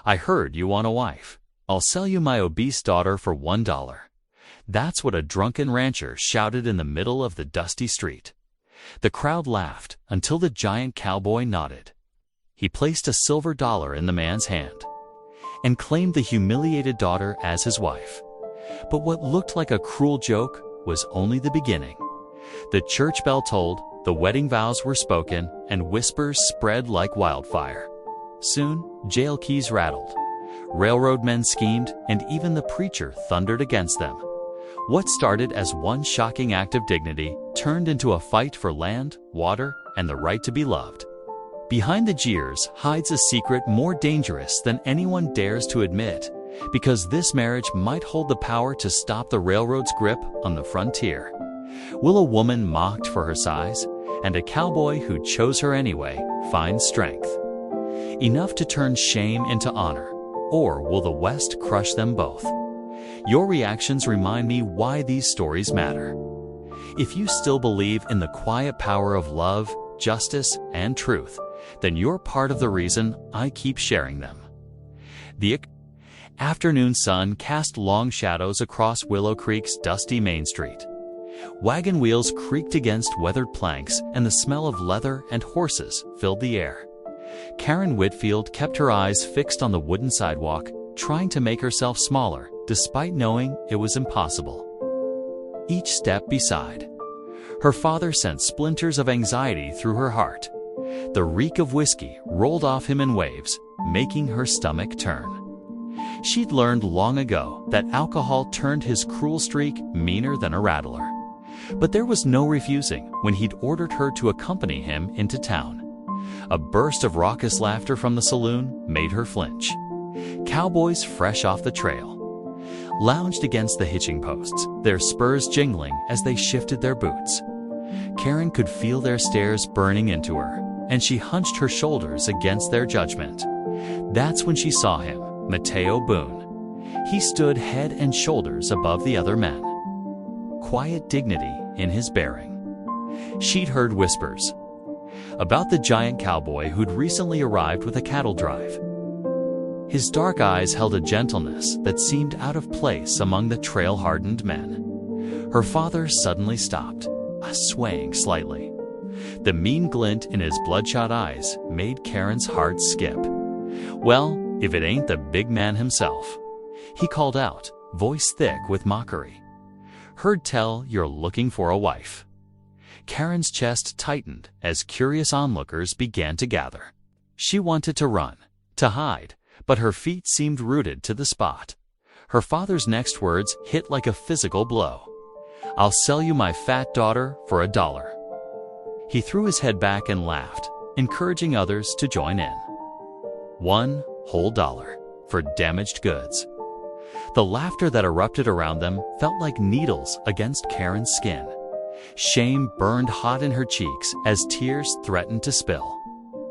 I heard you want a wife. I'll sell you my obese daughter for $1. That's what a drunken rancher shouted in the middle of the dusty street. The crowd laughed until the giant cowboy nodded. He placed a silver dollar in the man's hand and claimed the humiliated daughter as his wife. But what looked like a cruel joke was only the beginning. The church bell tolled, the wedding vows were spoken, and whispers spread like wildfire. Soon, jail keys rattled. Railroad men schemed, and even the preacher thundered against them. What started as one shocking act of dignity turned into a fight for land, water, and the right to be loved. Behind the jeers hides a secret more dangerous than anyone dares to admit, because this marriage might hold the power to stop the railroad's grip on the frontier. Will a woman mocked for her size, and a cowboy who chose her anyway, find strength enough to turn shame into honor, or will the West crush them both? Your reactions remind me why these stories matter. If you still believe in the quiet power of love, justice, and truth, then you're part of the reason I keep sharing them. The afternoon sun cast long shadows across Willow Creek's dusty Main Street. Wagon wheels creaked against weathered planks, and the smell of leather and horses filled the air. Karen Whitfield kept her eyes fixed on the wooden sidewalk, trying to make herself smaller, despite knowing it was impossible. Each step beside her father sent splinters of anxiety through her heart. The reek of whiskey rolled off him in waves, making her stomach turn. She'd learned long ago that alcohol turned his cruel streak meaner than a rattler. But there was no refusing when he'd ordered her to accompany him into town. A burst of raucous laughter from the saloon made her flinch. Cowboys fresh off the trail lounged against the hitching posts, their spurs jingling as they shifted their boots. Karen could feel their stares burning into her, and she hunched her shoulders against their judgment. That's when she saw him, Mateo Boone. He stood head and shoulders above the other men. Quiet dignity in his bearing. She'd heard whispers about the giant cowboy who'd recently arrived with a cattle drive. His dark eyes held a gentleness that seemed out of place among the trail-hardened men. Her father suddenly stopped, swaying slightly. The mean glint in his bloodshot eyes made Karen's heart skip. Well, if it ain't the big man himself, he called out, voice thick with mockery. Heard tell you're looking for a wife. Karen's chest tightened as curious onlookers began to gather. She wanted to run, to hide, but her feet seemed rooted to the spot. Her father's next words hit like a physical blow. I'll sell you my fat daughter for $1. He threw his head back and laughed, encouraging others to join in. $1 whole for damaged goods. The laughter that erupted around them felt like needles against Karen's skin. Shame burned hot in her cheeks as tears threatened to spill.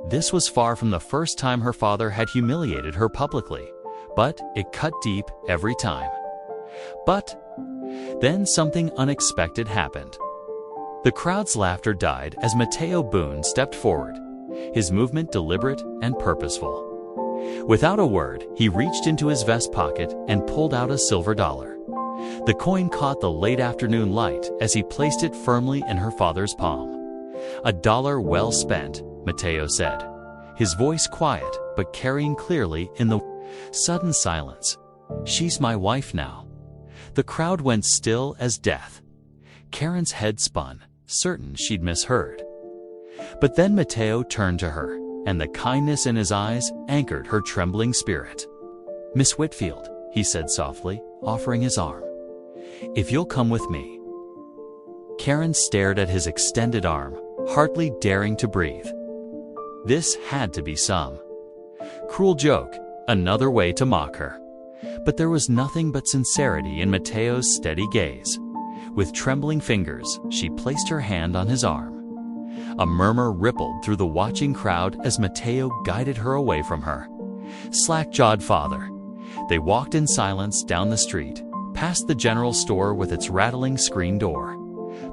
This was far from the first time her father had humiliated her publicly, but it cut deep every time. But then something unexpected happened. The crowd's laughter died as Mateo Boone stepped forward, his movement deliberate and purposeful. Without a word, he reached into his vest pocket and pulled out a silver dollar. The coin caught the late afternoon light as he placed it firmly in her father's palm. $1 well spent, Mateo said, his voice quiet but carrying clearly in the sudden silence. She's my wife now. The crowd went still as death. Karen's head spun, certain she'd misheard. But then Mateo turned to her, and the kindness in his eyes anchored her trembling spirit. Miss Whitfield, he said softly, offering his arm. If you'll come with me. Karen stared at his extended arm, hardly daring to breathe. This had to be some cruel joke, another way to mock her. But there was nothing but sincerity in Mateo's steady gaze. With trembling fingers, she placed her hand on his arm. A murmur rippled through the watching crowd as Mateo guided her away from her. Slack-jawed father. They walked in silence down the street, past the general store with its rattling screen door,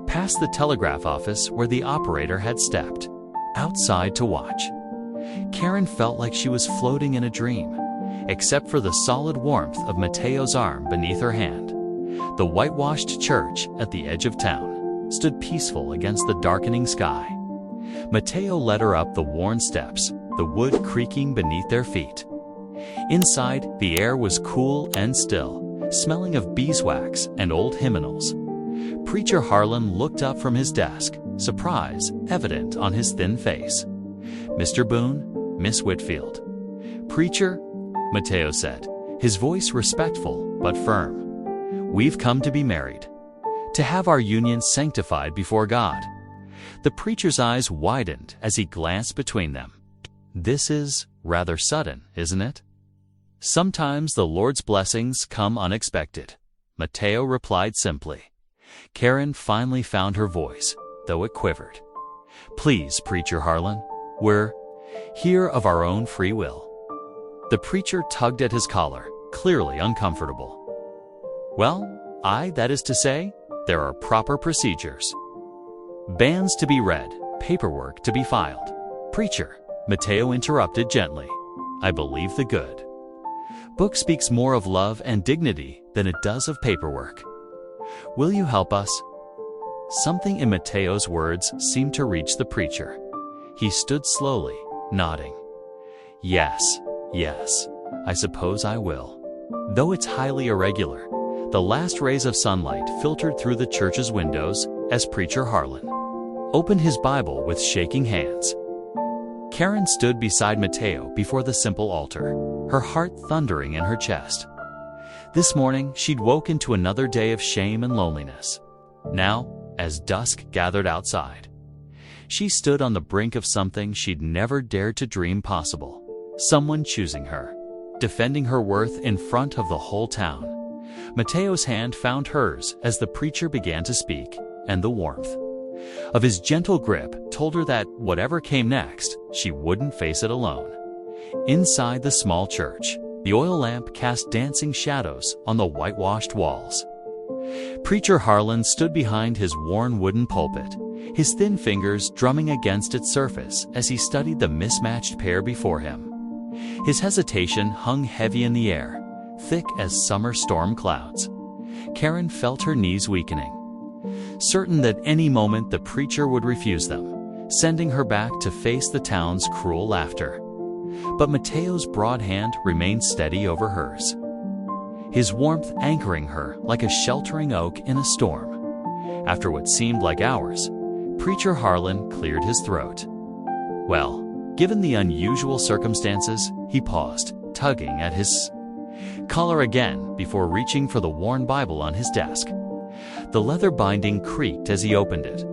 past the telegraph office where the operator had stepped, outside to watch. Karen felt like she was floating in a dream. except for the solid warmth of Mateo's arm beneath her hand. The whitewashed church at the edge of town stood peaceful against the darkening sky. Mateo led her up the worn steps, the wood creaking beneath their feet. Inside, the air was cool and still, smelling of beeswax and old hymnals. Preacher Harlan looked up from his desk, surprise evident on his thin face. "Mr. Boone, Miss Whitfield." "Preacher," Mateo said, his voice respectful but firm, "we've come to be married, to have our union sanctified before God." The preacher's eyes widened as he glanced between them. "This is rather sudden, isn't it?" "Sometimes the Lord's blessings come unexpected," Mateo replied simply. Karen finally found her voice, though it quivered. "Please, Preacher Harlan, we're here of our own free will." The preacher tugged at his collar, clearly uncomfortable. "Well, that is to say, there are proper procedures. Bans to be read, paperwork to be filed." "Preacher," Mateo interrupted gently, "I believe the good book speaks more of love and dignity than it does of paperwork. Will you help us?" Something in Mateo's words seemed to reach the preacher. He stood slowly, nodding. Yes, I suppose I will." Though it's highly irregular, the last rays of sunlight filtered through the church's windows as Preacher Harlan opened his Bible with shaking hands. Karen stood beside Mateo before the simple altar, her heart thundering in her chest. This morning, she'd woken to another day of shame and loneliness. Now, as dusk gathered outside, she stood on the brink of something she'd never dared to dream possible. Someone choosing her, defending her worth in front of the whole town. Mateo's hand found hers as the preacher began to speak, and the warmth of his gentle grip told her that whatever came next, she wouldn't face it alone. Inside the small church, the oil lamp cast dancing shadows on the whitewashed walls. Preacher Harlan stood behind his worn wooden pulpit, his thin fingers drumming against its surface as he studied the mismatched pair before him. His hesitation hung heavy in the air, thick as summer storm clouds. Karen felt her knees weakening, certain that any moment the preacher would refuse them, sending her back to face the town's cruel laughter. But Mateo's broad hand remained steady over hers, his warmth anchoring her like a sheltering oak in a storm. After what seemed like hours, Preacher Harlan cleared his throat. "Well, given the unusual circumstances," he paused, tugging at his collar again before reaching for the worn Bible on his desk. The leather binding creaked as he opened it,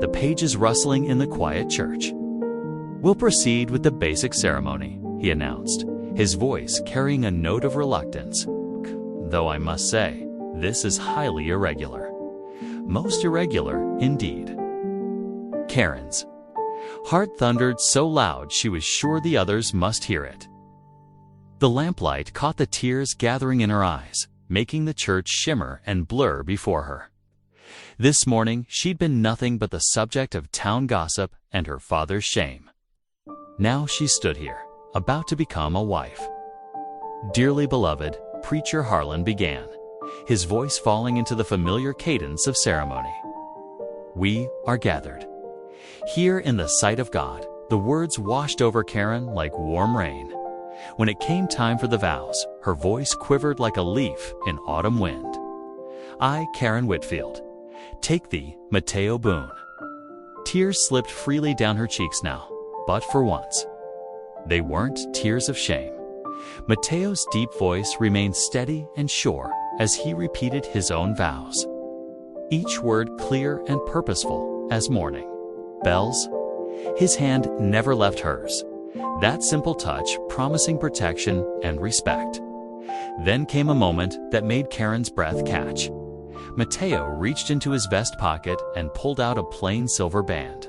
the pages rustling in the quiet church. "We'll proceed with the basic ceremony," he announced, his voice carrying a note of reluctance. "Though I must say, this is highly irregular. Most irregular, indeed." Karen's heart thundered so loud she was sure the others must hear it. The lamplight caught the tears gathering in her eyes, making the church shimmer and blur before her. This morning, she'd been nothing but the subject of town gossip and her father's shame. Now she stood here, about to become a wife. "Dearly beloved," Preacher Harlan began, his voice falling into the familiar cadence of ceremony. "We are gathered here in the sight of God." The words washed over Karen like warm rain. When it came time for the vows, her voice quivered like a leaf in autumn wind. "I, Karen Whitfield, take thee, Mateo Boone." Tears slipped freely down her cheeks now, but for once, they weren't tears of shame. Mateo's deep voice remained steady and sure as he repeated his own vows, each word clear and purposeful as morning bells. His hand never left hers, that simple touch promising protection and respect. Then came a moment that made Karen's breath catch. Mateo reached into his vest pocket and pulled out a plain silver band.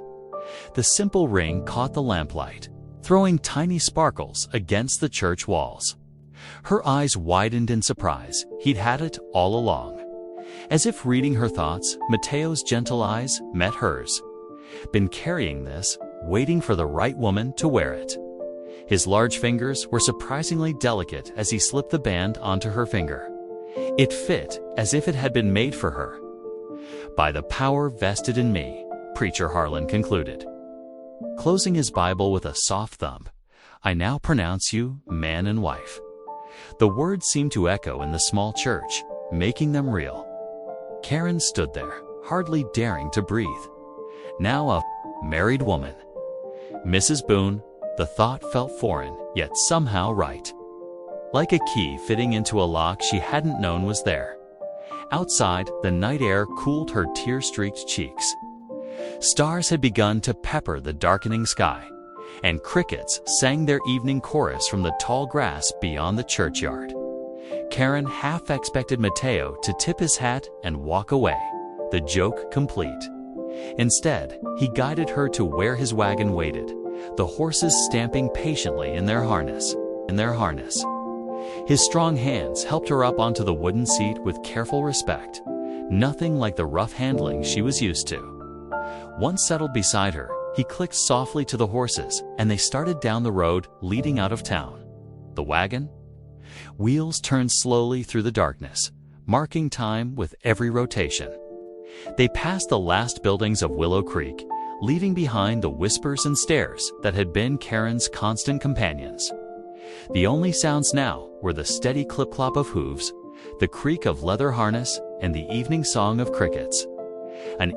The simple ring caught the lamplight, throwing tiny sparkles against the church walls. Her eyes widened in surprise. He'd had it all along. As if reading her thoughts, Mateo's gentle eyes met hers. Been carrying this, waiting for the right woman to wear it. His large fingers were surprisingly delicate as he slipped the band onto her finger. It fit as if it had been made for her. "By the power vested in me," Preacher Harlan concluded. Closing his Bible with a soft thump, "I now pronounce you man and wife." The words seemed to echo in the small church, making them real. Karen stood there, hardly daring to breathe. Now a married woman. Mrs. Boone, the thought felt foreign, yet somehow right. Like a key fitting into a lock she hadn't known was there. Outside, the night air cooled her tear-streaked cheeks. Stars had begun to pepper the darkening sky, and crickets sang their evening chorus from the tall grass beyond the churchyard. Karen half expected Mateo to tip his hat and walk away, the joke complete. Instead, he guided her to where his wagon waited, the horses stamping patiently in their harness. His strong hands helped her up onto the wooden seat with careful respect, nothing like the rough handling she was used to. Once settled beside her, he clicked softly to the horses, and they started down the road leading out of town. The wagon? Wheels turned slowly through the darkness, marking time with every rotation. They passed the last buildings of Willow Creek, leaving behind the whispers and stares that had been Karen's constant companions. The only sounds now were the steady clip-clop of hooves, the creak of leather harness, and the evening song of crickets. An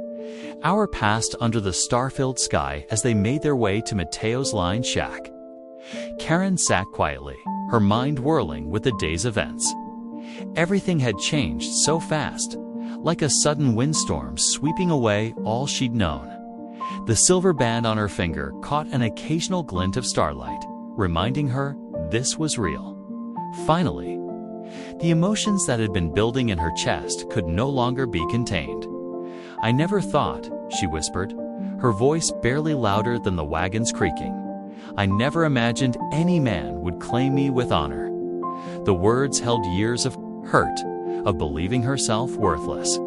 hour passed under the star-filled sky as they made their way to Mateo's lined shack. Karen sat quietly, her mind whirling with the day's events. Everything had changed so fast, like a sudden windstorm sweeping away all she'd known. The silver band on her finger caught an occasional glint of starlight, reminding her this was real. Finally, the emotions that had been building in her chest could no longer be contained. "I never thought," she whispered, her voice barely louder than the wagon's creaking. "I never imagined any man would claim me with honor." The words held years of hurt, of believing herself worthless.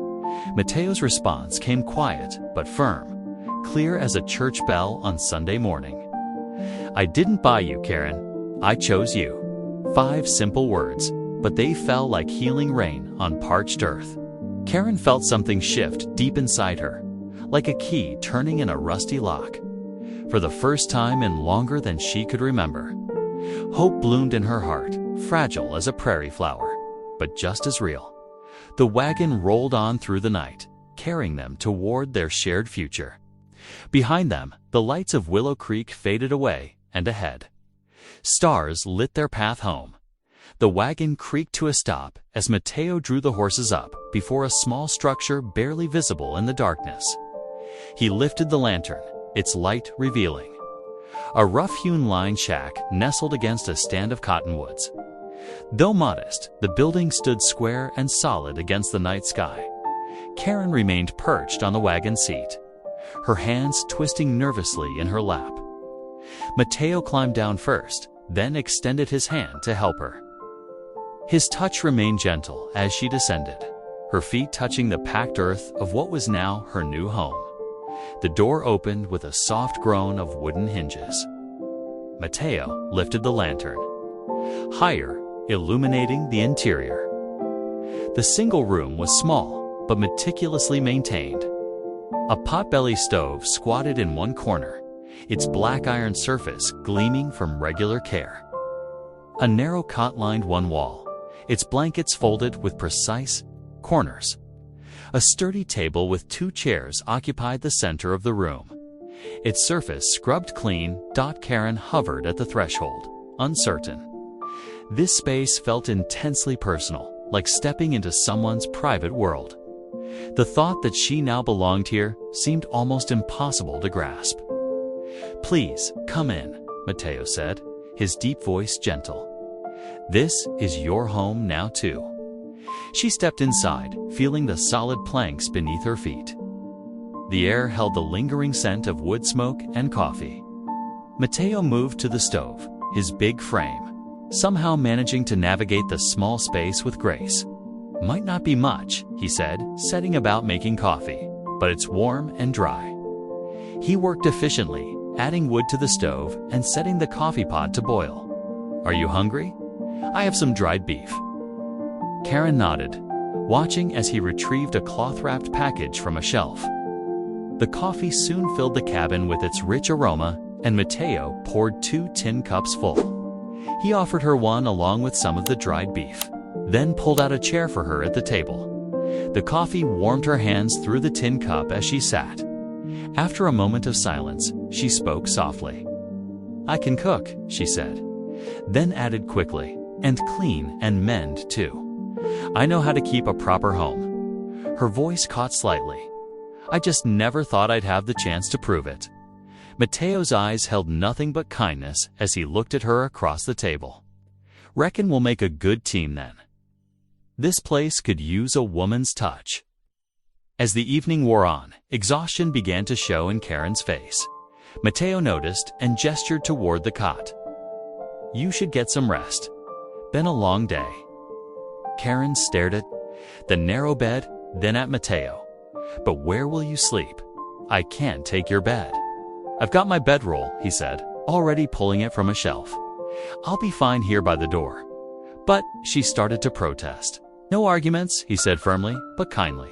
Mateo's response came quiet but firm, clear as a church bell on Sunday morning. "I didn't buy you, Karen. I chose you." 5 simple words, but they fell like healing rain on parched earth. Karen felt something shift deep inside her, like a key turning in a rusty lock. For the first time in longer than she could remember, hope bloomed in her heart, fragile as a prairie flower, but just as real. The wagon rolled on through the night, carrying them toward their shared future. Behind them, the lights of Willow Creek faded away, and ahead, stars lit their path home. The wagon creaked to a stop as Mateo drew the horses up before a small structure barely visible in the darkness. He lifted the lantern, its light revealing a rough-hewn line shack nestled against a stand of cottonwoods. Though modest, the building stood square and solid against the night sky. Karen remained perched on the wagon seat, her hands twisting nervously in her lap. Mateo climbed down first, then extended his hand to help her. His touch remained gentle as she descended, her feet touching the packed earth of what was now her new home. The door opened with a soft groan of wooden hinges. Mateo lifted the lantern higher, illuminating the interior. The single room was small, but meticulously maintained. A potbelly stove squatted in one corner, its black iron surface gleaming from regular care. A narrow cot lined one wall, its blankets folded with precise corners. A sturdy table with 2 chairs occupied the center of the room. Its surface scrubbed clean, Karen hovered at the threshold, uncertain. This space felt intensely personal, like stepping into someone's private world. The thought that she now belonged here seemed almost impossible to grasp. "Please, come in," Mateo said, his deep voice gentle. "This is your home now, too." She stepped inside, feeling the solid planks beneath her feet. The air held the lingering scent of wood smoke and coffee. Mateo moved to the stove, his big frame, somehow managing to navigate the small space with grace. "Might not be much," he said, setting about making coffee, "but it's warm and dry." He worked efficiently, adding wood to the stove and setting the coffee pot to boil. "Are you hungry? I have some dried beef." Karen nodded, watching as he retrieved a cloth-wrapped package from a shelf. The coffee soon filled the cabin with its rich aroma, and Mateo poured 2 tin cups full. He offered her one along with some of the dried beef, then pulled out a chair for her at the table. The coffee warmed her hands through the tin cup as she sat. After a moment of silence, she spoke softly. "I can cook," she said, then added quickly, "and clean and mend too. I know how to keep a proper home." Her voice caught slightly. "I just never thought I'd have the chance to prove it." Mateo's eyes held nothing but kindness as he looked at her across the table. "Reckon we'll make a good team then. This place could use a woman's touch." As the evening wore on, exhaustion began to show in Karen's face. Mateo noticed and gestured toward the cot. "You should get some rest. Been a long day." Karen stared at the narrow bed, then at Mateo. "But where will you sleep? I can't take your bed." "I've got my bedroll," he said, already pulling it from a shelf. "I'll be fine here by the door." But she started to protest. "No arguments," he said firmly, but kindly.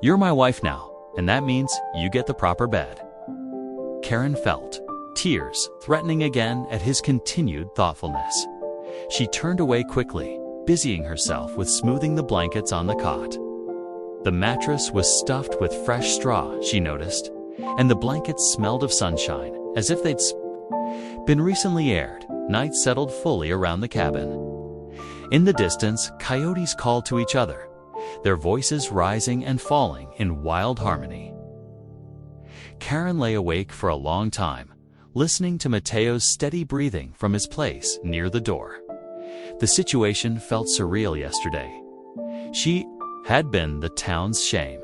"You're my wife now, and that means you get the proper bed." Karen felt tears threatening again at his continued thoughtfulness. She turned away quickly, busying herself with smoothing the blankets on the cot. The mattress was stuffed with fresh straw, she noticed, and the blankets smelled of sunshine, as if they'd been recently aired. Night settled fully around the cabin. In the distance, coyotes called to each other, their voices rising and falling in wild harmony. Karen lay awake for a long time, listening to Mateo's steady breathing from his place near the door. The situation felt surreal yesterday. She had been the town's shame,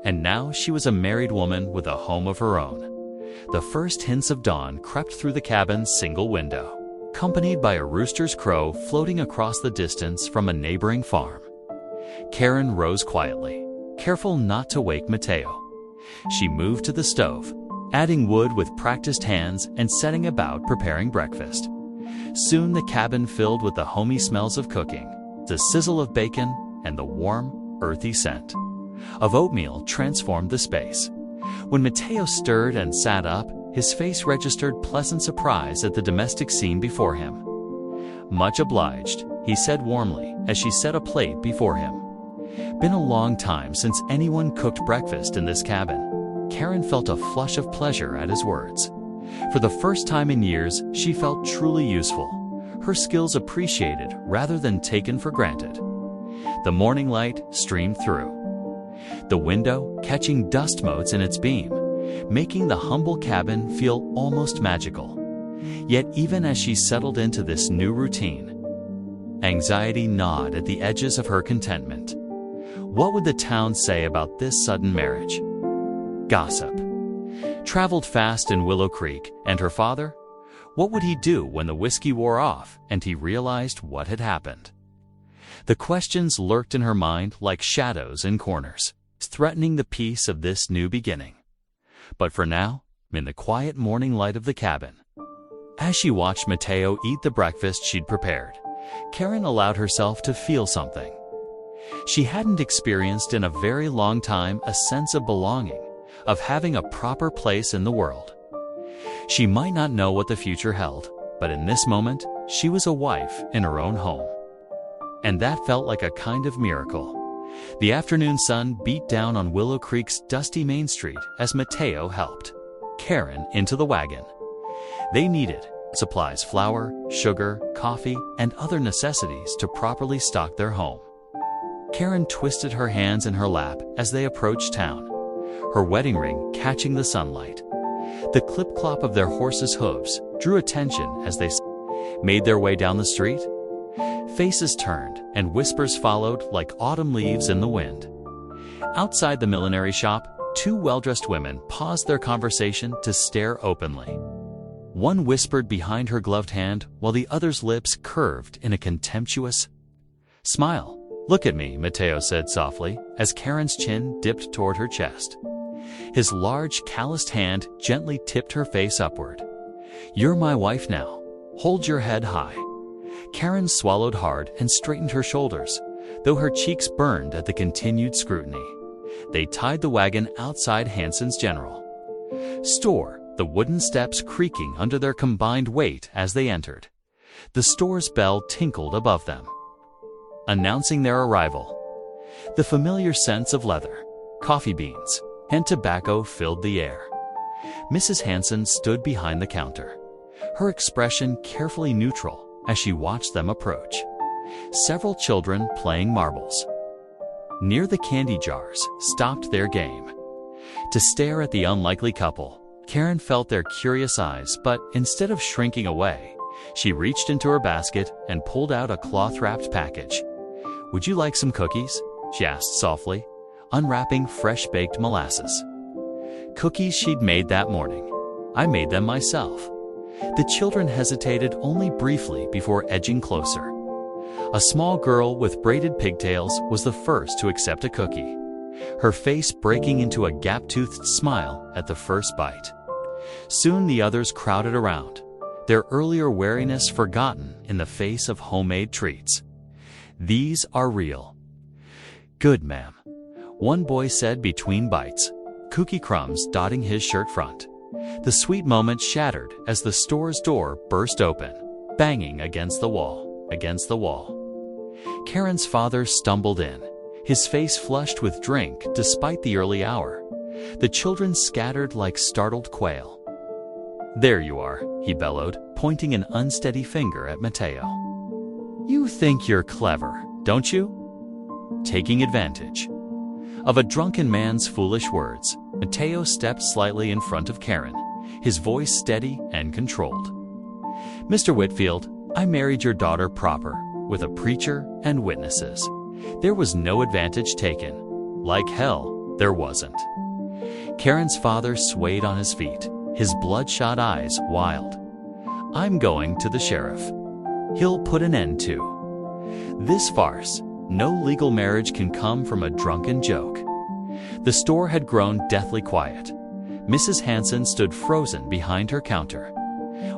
and now she was a married woman with a home of her own. The first hints of dawn crept through the cabin's single window, accompanied by a rooster's crow floating across the distance from a neighboring farm. Karen rose quietly, careful not to wake Mateo. She moved to the stove, adding wood with practiced hands and setting about preparing breakfast. Soon the cabin filled with the homey smells of cooking, the sizzle of bacon, and the warm, earthy scent of oatmeal transformed the space. When Mateo stirred and sat up, his face registered pleasant surprise at the domestic scene before him. "Much obliged," he said warmly as she set a plate before him. Been a long time since anyone cooked breakfast in this cabin. Karen felt a flush of pleasure at his words. For the first time in years, she felt truly useful, her skills appreciated rather than taken for granted. The morning light streamed through the window, catching dust motes in its beam, making the humble cabin feel almost magical. Yet even as she settled into this new routine, anxiety gnawed at the edges of her contentment. What would the town say about this sudden marriage? Gossip traveled fast in Willow Creek, and her father? What would he do when the whiskey wore off and he realized what had happened? The questions lurked in her mind like shadows in corners, threatening the peace of this new beginning. But for now, in the quiet morning light of the cabin, as she watched Mateo eat the breakfast she'd prepared, Karen allowed herself to feel something she hadn't experienced in a very long time, a sense of belonging, of having a proper place in the world. She might not know what the future held, but in this moment, she was a wife in her own home. And that felt like a kind of miracle. The afternoon sun beat down on Willow Creek's dusty main street as Mateo helped Karen into the wagon. They needed supplies: flour, sugar, coffee, and other necessities to properly stock their home. Karen twisted her hands in her lap as they approached town, her wedding ring catching the sunlight. The clip-clop of their horses' hooves drew attention as they made their way down the street. Faces turned, and whispers followed like autumn leaves in the wind. Outside the millinery shop, 2 well-dressed women paused their conversation to stare openly. One whispered behind her gloved hand, while the other's lips curved in a contemptuous smile. "Look at me," Mateo said softly, as Karen's chin dipped toward her chest. His large, calloused hand gently tipped her face upward. "You're my wife now. Hold your head high." Karen swallowed hard and straightened her shoulders, though her cheeks burned at the continued scrutiny. They tied the wagon outside Hanson's General Store, the wooden steps creaking under their combined weight as they entered. The store's bell tinkled above them, announcing their arrival. The familiar scents of leather, coffee beans, and tobacco filled the air. Mrs. Hanson stood behind the counter, her expression carefully neutral as she watched them approach. Several children playing marbles near the candy jars stopped their game to stare at the unlikely couple. Karen felt their curious eyes, but instead of shrinking away, she reached into her basket and pulled out a cloth-wrapped package. "Would you like some cookies?" she asked softly, unwrapping fresh-baked molasses. Cookies she'd made that morning. "I made them myself." The children hesitated only briefly before edging closer. A small girl with braided pigtails was the first to accept a cookie, her face breaking into a gap-toothed smile at the first bite. Soon the others crowded around, their earlier wariness forgotten in the face of homemade treats. "These are real." "Good, ma'am," one boy said between bites, cookie crumbs dotting his shirt front. The sweet moment shattered as the store's door burst open, banging against the wall. Karen's father stumbled in, his face flushed with drink despite the early hour. The children scattered like startled quail. "There you are," he bellowed, pointing an unsteady finger at Mateo. "You think you're clever, don't you?" Taking advantage of a drunken man's foolish words, Mateo stepped slightly in front of Karen, his voice steady and controlled. "Mr. Whitfield, I married your daughter proper, with a preacher and witnesses. There was no advantage taken. Like hell, there wasn't." Karen's father swayed on his feet, his bloodshot eyes wild. "I'm going to the sheriff. He'll put an end to this farce. No legal marriage can come from a drunken joke." The store had grown deathly quiet. Mrs. Hanson stood frozen behind her counter,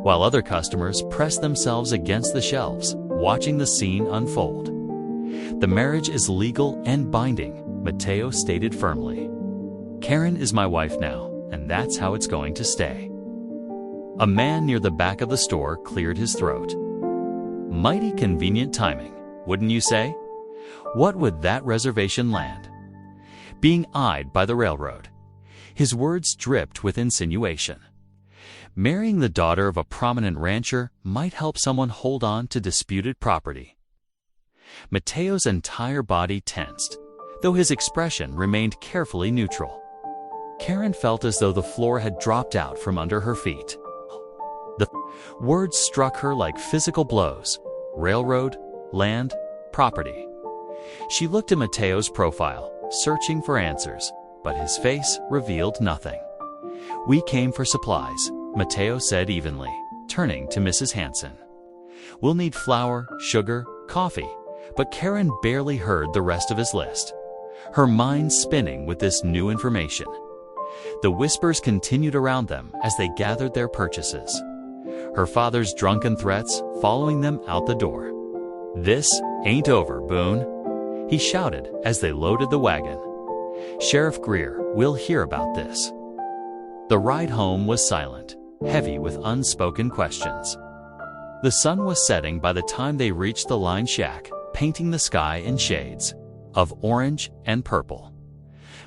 while other customers pressed themselves against the shelves, watching the scene unfold. "The marriage is legal and binding," Mateo stated firmly. "Karen is my wife now, and that's how it's going to stay." A man near the back of the store cleared his throat. "Mighty convenient timing, wouldn't you say? What would that reservation land?" Being eyed by the railroad, his words dripped with insinuation. Marrying the daughter of a prominent rancher might help someone hold on to disputed property. Mateo's entire body tensed, though his expression remained carefully neutral. Karen felt as though the floor had dropped out from under her feet. The words struck her like physical blows: railroad, land, property. She looked at Mateo's profile, searching for answers, but his face revealed nothing. "We came for supplies," Mateo said evenly, turning to Mrs. Hanson. "We'll need flour, sugar, coffee," but Karen barely heard the rest of his list, her mind spinning with this new information. The whispers continued around them as they gathered their purchases, her father's drunken threats following them out the door. "This ain't over, Boone," he shouted as they loaded the wagon. "Sheriff Greer will hear about this." The ride home was silent, heavy with unspoken questions. The sun was setting by the time they reached the line shack, painting the sky in shades of orange and purple.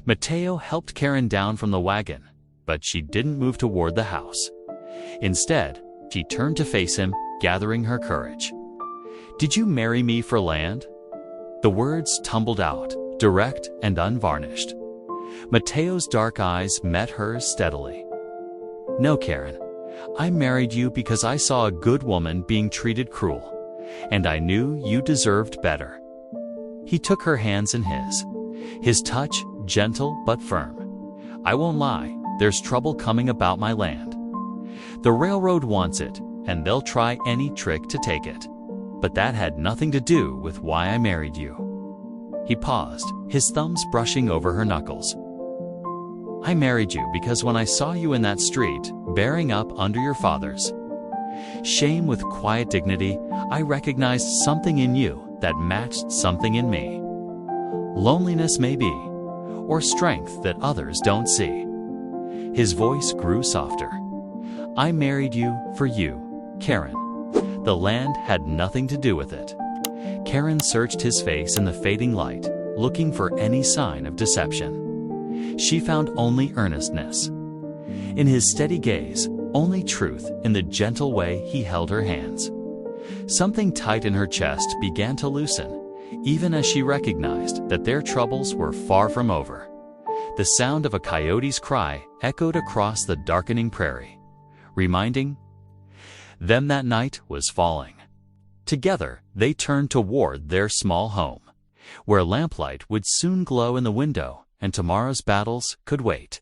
Mateo helped Karen down from the wagon, but she didn't move toward the house. Instead, she turned to face him, gathering her courage. "Did you marry me for land?" The words tumbled out, direct and unvarnished. Mateo's dark eyes met hers steadily. "No, Karen. I married you because I saw a good woman being treated cruel, and I knew you deserved better." He took her hands in his touch gentle but firm. "I won't lie, there's trouble coming about my land. The railroad wants it, and they'll try any trick to take it. But that had nothing to do with why I married you." He paused, his thumbs brushing over her knuckles. I married you because when I saw you in that street, bearing up under your fathers, shame with quiet dignity, I recognized something in you that matched something in me. Loneliness maybe, or strength that others don't see. His voice grew softer. I married you for you, Karen. The land had nothing to do with it. Karen searched his face in the fading light, looking for any sign of deception. She found only earnestness. In his steady gaze, only truth in the gentle way he held her hands. Something tight in her chest began to loosen, even as she recognized that their troubles were far from over. The sound of a coyote's cry echoed across the darkening prairie, reminding them that night was falling. Together, they turned toward their small home, where lamplight would soon glow in the window and tomorrow's battles could wait.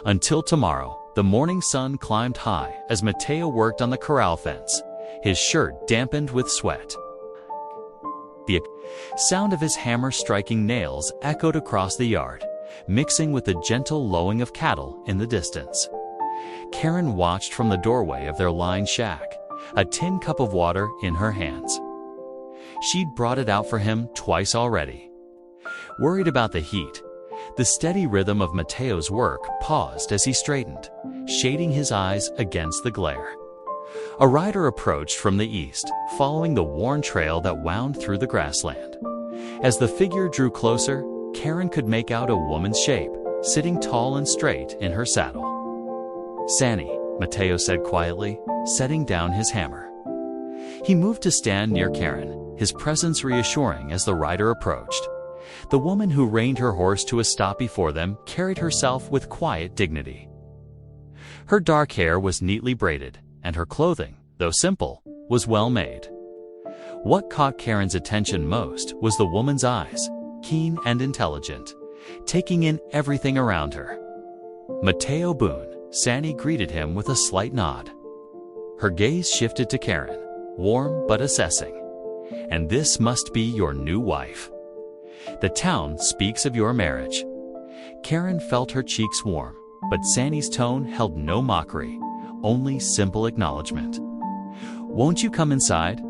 Until tomorrow, the morning sun climbed high as Mateo worked on the corral fence, his shirt dampened with sweat. The sound of his hammer striking nails echoed across the yard, mixing with the gentle lowing of cattle in the distance. Karen watched from the doorway of their lined shack, a tin cup of water in her hands. She'd brought it out for him twice already. Worried about the heat, the steady rhythm of Mateo's work paused as he straightened, shading his eyes against the glare. A rider approached from the east, following the worn trail that wound through the grassland. As the figure drew closer, Karen could make out a woman's shape, sitting tall and straight in her saddle. Sanny, Mateo said quietly, setting down his hammer. He moved to stand near Karen, his presence reassuring as the rider approached. The woman who reined her horse to a stop before them carried herself with quiet dignity. Her dark hair was neatly braided, and her clothing, though simple, was well made. What caught Karen's attention most was the woman's eyes, keen and intelligent, taking in everything around her. Mateo Boone, Sanny greeted him with a slight nod. Her gaze shifted to Karen, warm but assessing. And this must be your new wife. The town speaks of your marriage. Karen felt her cheeks warm, but Sanny's tone held no mockery, only simple acknowledgement. Won't you come inside?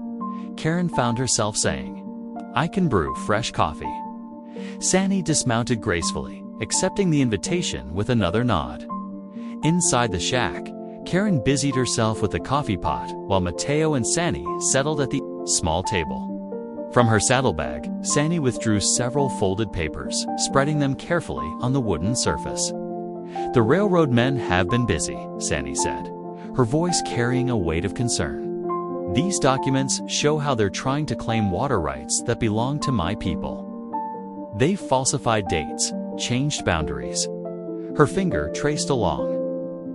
Karen found herself saying, I can brew fresh coffee. Sanny dismounted gracefully, accepting the invitation with another nod. Inside the shack, Karen busied herself with the coffee pot while Mateo and Sanny settled at the small table. From her saddlebag, Sanny withdrew several folded papers, spreading them carefully on the wooden surface. The railroad men have been busy, Sanny said, her voice carrying a weight of concern. These documents show how they're trying to claim water rights that belong to my people. They've falsified dates, changed boundaries. Her finger traced along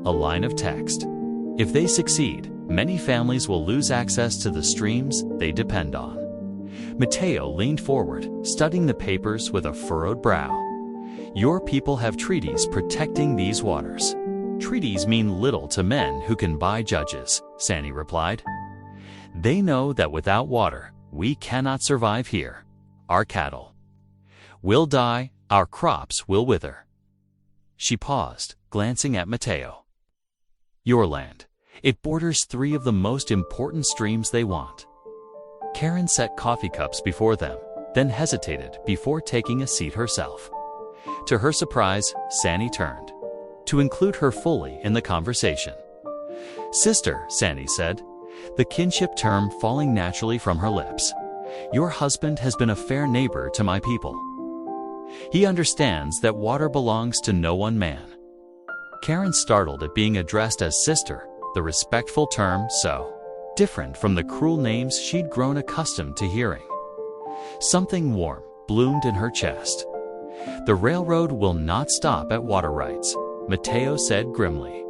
a line of text. If they succeed, many families will lose access to the streams they depend on. Mateo leaned forward, studying the papers with a furrowed brow. Your people have treaties protecting these waters. Treaties mean little to men who can buy judges, Sanny replied. They know that without water, we cannot survive here. Our cattle will die, our crops will wither. She paused, glancing at Mateo. Your land. It borders 3 of the most important streams they want. Karen set coffee cups before them, then hesitated before taking a seat herself. To her surprise, Sanny turned to include her fully in the conversation. Sister, Sanny said, the kinship term falling naturally from her lips. Your husband has been a fair neighbor to my people. He understands that water belongs to no one man. Karen startled at being addressed as sister, the respectful term so different from the cruel names she'd grown accustomed to hearing. Something warm bloomed in her chest. The railroad will not stop at water rights, Mateo said grimly.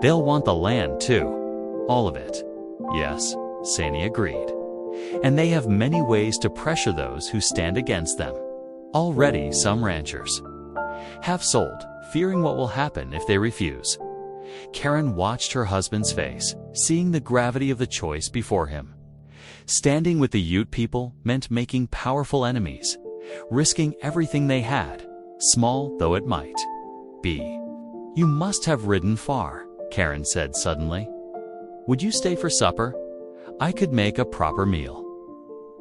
They'll want the land too. All of it. Yes, Sanny agreed. And they have many ways to pressure those who stand against them. Already some ranchers have sold, fearing what will happen if they refuse. Karen watched her husband's face, seeing the gravity of the choice before him. Standing with the Ute people meant making powerful enemies, risking everything they had, small though it might. be? You must have ridden far, Karen said suddenly. Would you stay for supper? I could make a proper meal.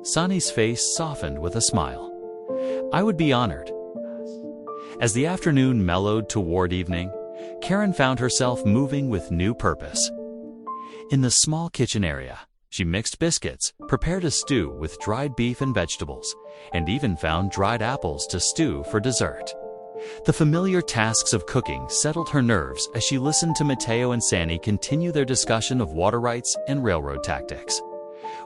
Sunny's face softened with a smile. I would be honored. As the afternoon mellowed toward evening, Karen found herself moving with new purpose. In the small kitchen area, she mixed biscuits, prepared a stew with dried beef and vegetables, and even found dried apples to stew for dessert. The familiar tasks of cooking settled her nerves as she listened to Mateo and Sandy continue their discussion of water rights and railroad tactics.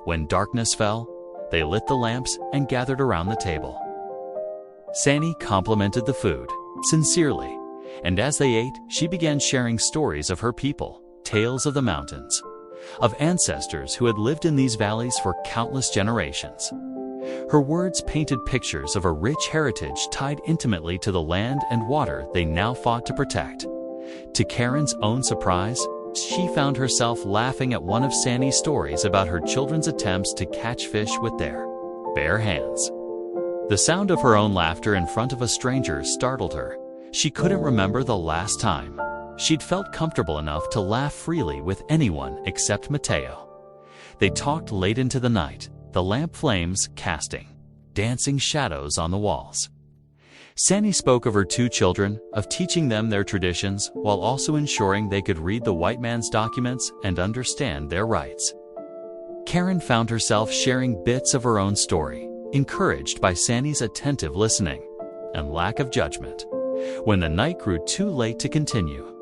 When darkness fell, they lit the lamps and gathered around the table. Sandy complimented the food, sincerely, and as they ate, she began sharing stories of her people, tales of the mountains, of ancestors who had lived in these valleys for countless generations. Her words painted pictures of a rich heritage tied intimately to the land and water they now fought to protect. To Karen's own surprise, she found herself laughing at one of Sandy's stories about her children's attempts to catch fish with their bare hands. The sound of her own laughter in front of a stranger startled her. She couldn't remember the last time she'd felt comfortable enough to laugh freely with anyone except Mateo. They talked late into the night, the lamp flames casting dancing shadows on the walls. Sandy spoke of her two children, of teaching them their traditions while also ensuring they could read the white man's documents and understand their rights. Karen found herself sharing bits of her own story, encouraged by Sandy's attentive listening and lack of judgment. When the night grew too late to continue,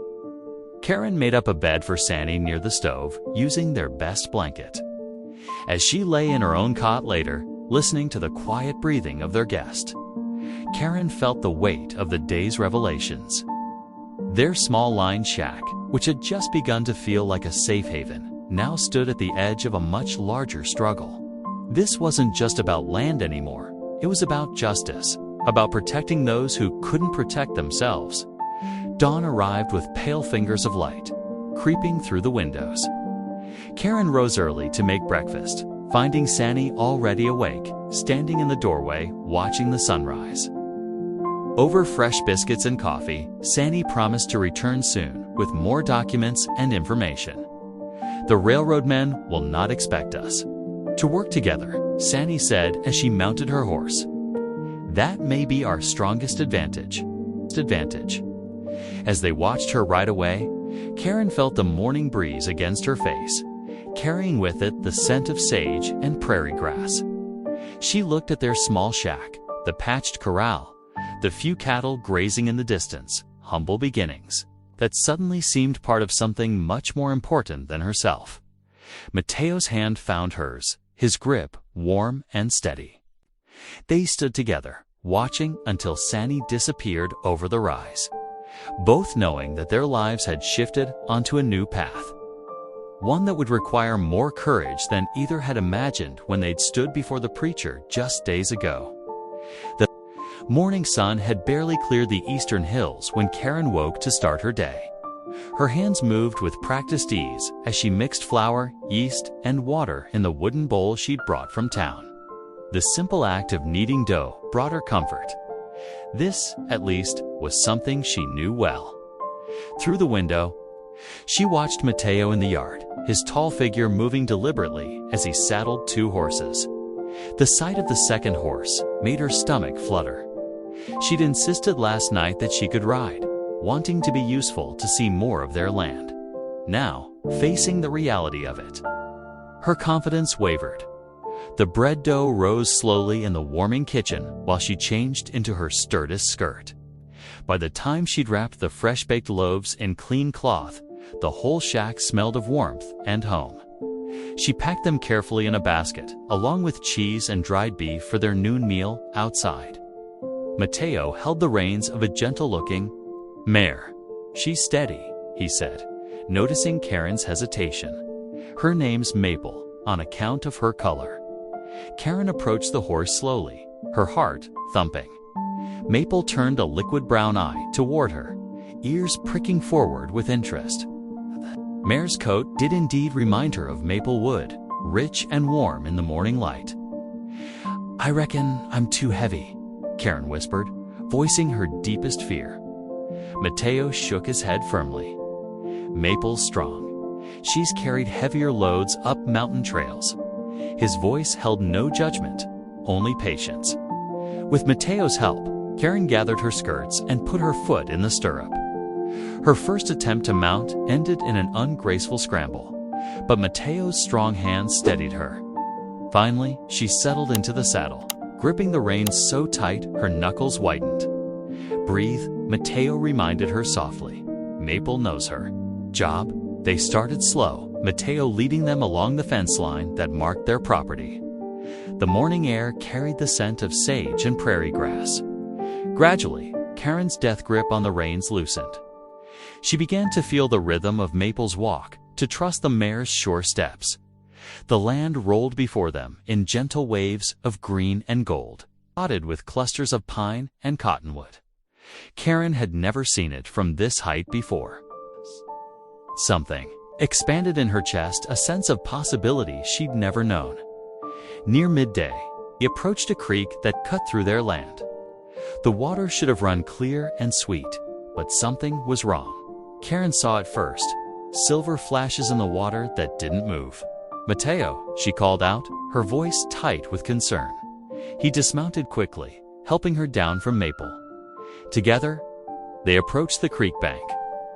Karen made up a bed for Sandy near the stove, using their best blanket. As she lay in her own cot later, listening to the quiet breathing of their guest, Karen felt the weight of the day's revelations. Their small lined shack, which had just begun to feel like a safe haven, now stood at the edge of a much larger struggle. This wasn't just about land anymore. It was about justice, about protecting those who couldn't protect themselves. Dawn arrived with pale fingers of light, creeping through the windows. Karen rose early to make breakfast, finding Sandy already awake, standing in the doorway, watching the sunrise. Over fresh biscuits and coffee, Sandy promised to return soon with more documents and information. The railroad men will not expect us to work together, Sandy said as she mounted her horse. That may be our strongest advantage. As they watched her ride away, Karen felt the morning breeze against her face, carrying with it the scent of sage and prairie grass. She looked at their small shack, the patched corral, the few cattle grazing in the distance, humble beginnings that suddenly seemed part of something much more important than herself. Mateo's hand found hers, his grip warm and steady. They stood together, watching until Sandy disappeared over the rise, both knowing that their lives had shifted onto a new path, one that would require more courage than either had imagined when they'd stood before the preacher just days ago. The morning sun had barely cleared the eastern hills when Karen woke to start her day. Her hands moved with practiced ease as she mixed flour, yeast, and water in the wooden bowl she'd brought from town. The simple act of kneading dough brought her comfort. This, at least, was something she knew well. Through the window, she watched Mateo in the yard, his tall figure moving deliberately as he saddled two horses. The sight of the second horse made her stomach flutter. She'd insisted last night that she could ride, wanting to be useful to see more of their land. Now, facing the reality of it, her confidence wavered. The bread dough rose slowly in the warming kitchen while she changed into her sturdest skirt. By the time she'd wrapped the fresh-baked loaves in clean cloth, the whole shack smelled of warmth and home. She packed them carefully in a basket, along with cheese and dried beef for their noon meal outside. Mateo held the reins of a gentle-looking mare. She's steady, he said, noticing Karen's hesitation. Her name's Maple, on account of her color. Karen approached the horse slowly, her heart thumping. Maple turned a liquid brown eye toward her, ears pricking forward with interest. The mare's coat did indeed remind her of maple wood, rich and warm in the morning light. I reckon I'm too heavy, Karen whispered, voicing her deepest fear. Mateo shook his head firmly. Maple's strong. She's carried heavier loads up mountain trails. His voice held no judgment, only patience. With Mateo's help, Karen gathered her skirts and put her foot in the stirrup. Her first attempt to mount ended in an ungraceful scramble, but Mateo's strong hands steadied her. Finally, she settled into the saddle, gripping the reins so tight her knuckles whitened. "Breathe," Mateo reminded her softly. "Maple knows her job." They started slow, Mateo leading them along the fence line that marked their property. The morning air carried the scent of sage and prairie grass. Gradually, Karen's death grip on the reins loosened. She began to feel the rhythm of Maple's walk, to trust the mare's sure steps. The land rolled before them in gentle waves of green and gold, dotted with clusters of pine and cottonwood. Karen had never seen it from this height before. Something expanded in her chest, a sense of possibility she'd never known. Near midday, he approached a creek that cut through their land. The water should have run clear and sweet, but something was wrong. Karen saw it first, silver flashes in the water that didn't move. "Mateo," she called out, her voice tight with concern. He dismounted quickly, helping her down from Maple. Together, they approached the creek bank.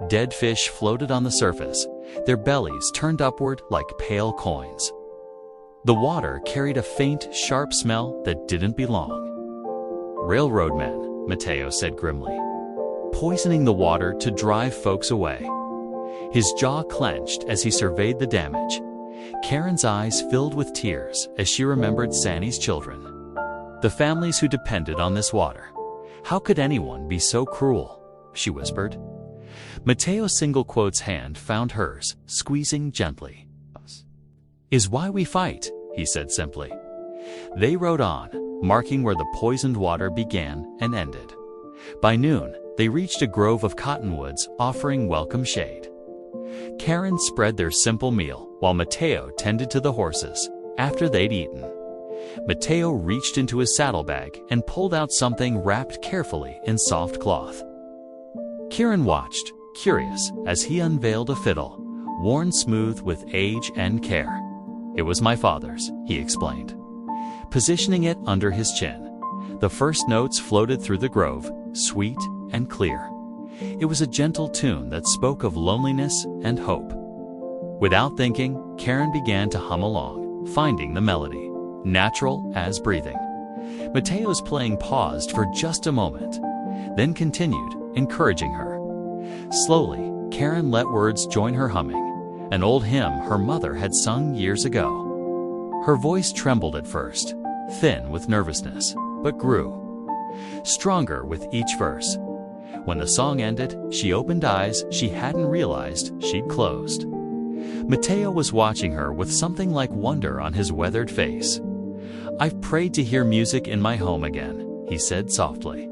Dead fish floated on the surface, their bellies turned upward like pale coins. The water carried a faint, sharp smell that didn't belong. "Railroad men," Mateo said grimly, "poisoning the water to drive folks away." His jaw clenched as he surveyed the damage. Karen's eyes filled with tears as she remembered Sandy's children, the families who depended on this water. "How could anyone be so cruel?" she whispered. Mateo's single quote's hand found hers, squeezing gently. "Is why we fight," he said simply. They rode on, marking where the poisoned water began and ended. By noon, they reached a grove of cottonwoods offering welcome shade. Karen spread their simple meal while Mateo tended to the horses. After they'd eaten, Mateo reached into his saddlebag and pulled out something wrapped carefully in soft cloth. Karen watched, curious, as he unveiled a fiddle, worn smooth with age and care. "It was my father's," he explained, positioning it under his chin. The first notes floated through the grove, sweet and clear. It was a gentle tune that spoke of loneliness and hope. Without thinking, Karen began to hum along, finding the melody, natural as breathing. Mateo's playing paused for just a moment, then continued, encouraging her. Slowly, Karen let words join her humming, an old hymn her mother had sung years ago. Her voice trembled at first, thin with nervousness, but grew stronger with each verse. When the song ended, she opened eyes she hadn't realized she'd closed. Mateo was watching her with something like wonder on his weathered face. "I've prayed to hear music in my home again," he said softly.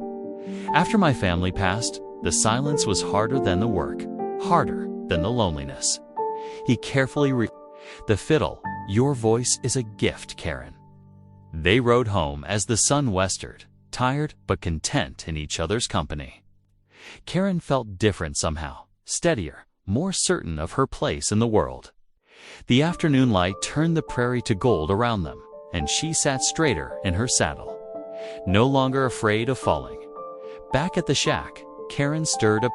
"After my family passed, the silence was harder than the work, harder than the loneliness." He carefully the fiddle, "Your voice is a gift, Karen." They rode home as the sun westered, tired but content in each other's company. Karen felt different somehow, steadier, more certain of her place in the world. The afternoon light turned the prairie to gold around them, and she sat straighter in her saddle, no longer afraid of falling. Back at the shack, Karen stirred a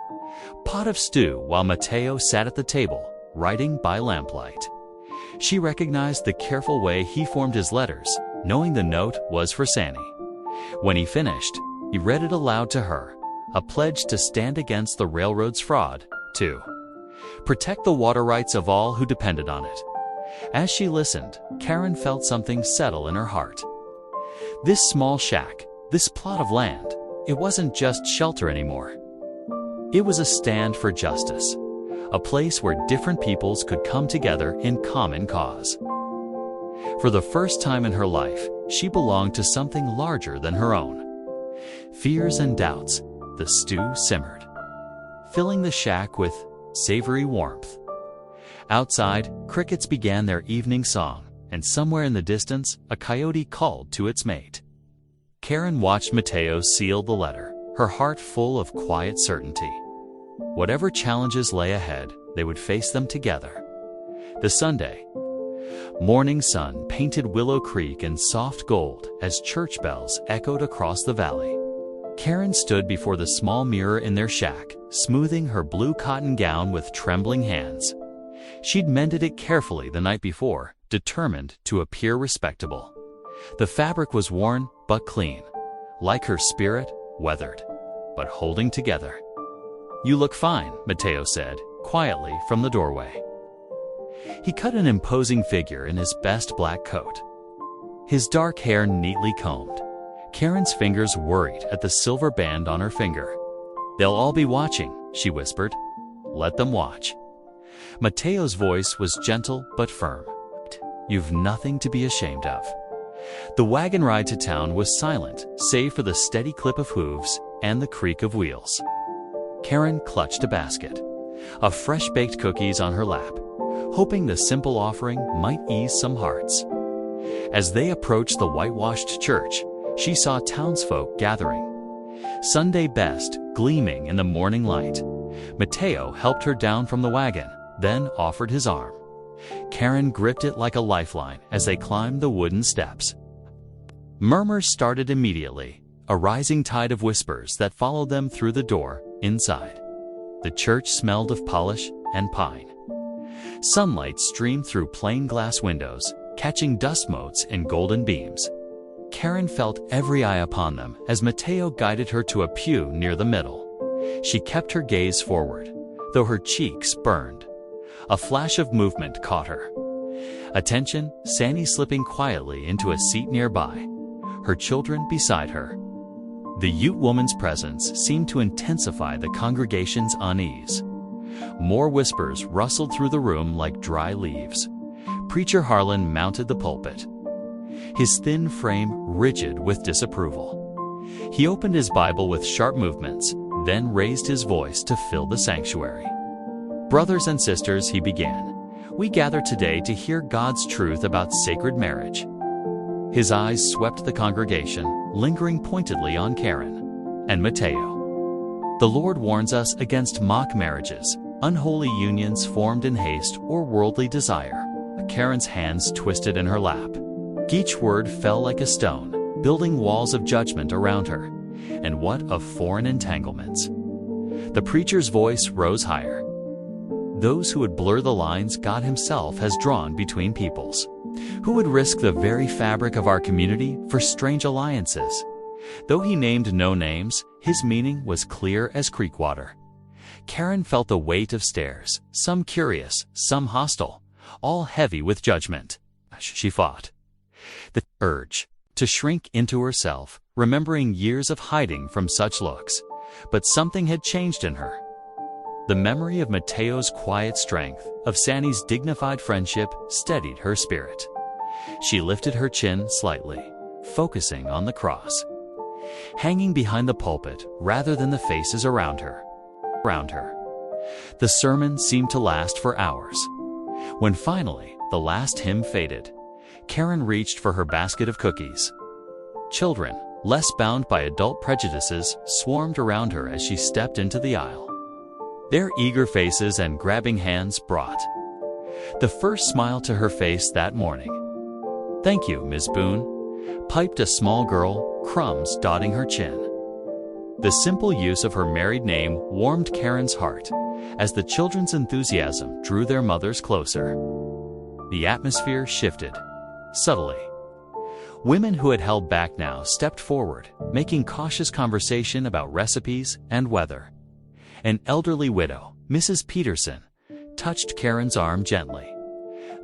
pot of stew while Mateo sat at the table, writing by lamplight. She recognized the careful way he formed his letters, knowing the note was for Sandy. When he finished, he read it aloud to her, a pledge to stand against the railroad's fraud, to protect the water rights of all who depended on it. As she listened, Karen felt something settle in her heart. This small shack, this plot of land, it wasn't just shelter anymore. It was a stand for justice, a place where different peoples could come together in common cause. For the first time in her life, she belonged to something larger than her own. Fears and doubts, the stew simmered, filling the shack with savory warmth. Outside, crickets began their evening song, and somewhere in the distance, a coyote called to its mate. Karen watched Mateo seal the letter, her heart full of quiet certainty. Whatever challenges lay ahead, they would face them together. The Sunday morning sun painted Willow Creek in soft gold as church bells echoed across the valley. Karen stood before the small mirror in their shack, smoothing her blue cotton gown with trembling hands. She'd mended it carefully the night before, determined to appear respectable. The fabric was worn but clean, like her spirit, weathered, but holding together. "You look fine," Mateo said, quietly from the doorway. He cut an imposing figure in his best black coat, his dark hair neatly combed. Karen's fingers worried at the silver band on her finger. "They'll all be watching," she whispered. "Let them watch." Mateo's voice was gentle but firm. "You've nothing to be ashamed of." The wagon ride to town was silent, save for the steady clip of hooves and the creak of wheels. Karen clutched a basket of fresh-baked cookies on her lap, hoping the simple offering might ease some hearts. As they approached the whitewashed church, she saw townsfolk gathering, Sunday best gleaming in the morning light. Mateo helped her down from the wagon, then offered his arm. Karen gripped it like a lifeline as they climbed the wooden steps. Murmurs started immediately, a rising tide of whispers that followed them through the door inside. The church smelled of polish and pine. Sunlight streamed through plain glass windows, catching dust motes in golden beams. Karen felt every eye upon them as Mateo guided her to a pew near the middle. She kept her gaze forward, though her cheeks burned. A flash of movement caught her. Attention, Sandy slipping quietly into a seat nearby, her children beside her. The Ute woman's presence seemed to intensify the congregation's unease. More whispers rustled through the room like dry leaves. Preacher Harlan mounted the pulpit, his thin frame rigid with disapproval. He opened his Bible with sharp movements, then raised his voice to fill the sanctuary. "Brothers and sisters," he began, "we gather today to hear God's truth about sacred marriage." His eyes swept the congregation, lingering pointedly on Karen and Mateo. "The Lord warns us against mock marriages, unholy unions formed in haste or worldly desire." Karen's hands twisted in her lap. Each word fell like a stone, building walls of judgment around her. And what of foreign entanglements? The preacher's voice rose higher. "Those who would blur the lines God Himself has drawn between peoples. Who would risk the very fabric of our community for strange alliances?" Though he named no names, his meaning was clear as creek water. Karen felt the weight of stares, some curious, some hostile, all heavy with judgment. She fought the urge to shrink into herself, remembering years of hiding from such looks. But something had changed in her. The memory of Mateo's quiet strength, of Sandy's dignified friendship, steadied her spirit. She lifted her chin slightly, focusing on the cross, hanging behind the pulpit rather than the faces around her. The sermon seemed to last for hours. When finally the last hymn faded, Karen reached for her basket of cookies. Children, less bound by adult prejudices, swarmed around her as she stepped into the aisle. Their eager faces and grabbing hands brought the first smile to her face that morning. "Thank you, Ms. Boone," piped a small girl, crumbs dotting her chin. The simple use of her married name warmed Karen's heart as the children's enthusiasm drew their mothers closer. The atmosphere shifted, subtly. Women who had held back now stepped forward, making cautious conversation about recipes and weather. An elderly widow, Mrs. Peterson, touched Karen's arm gently.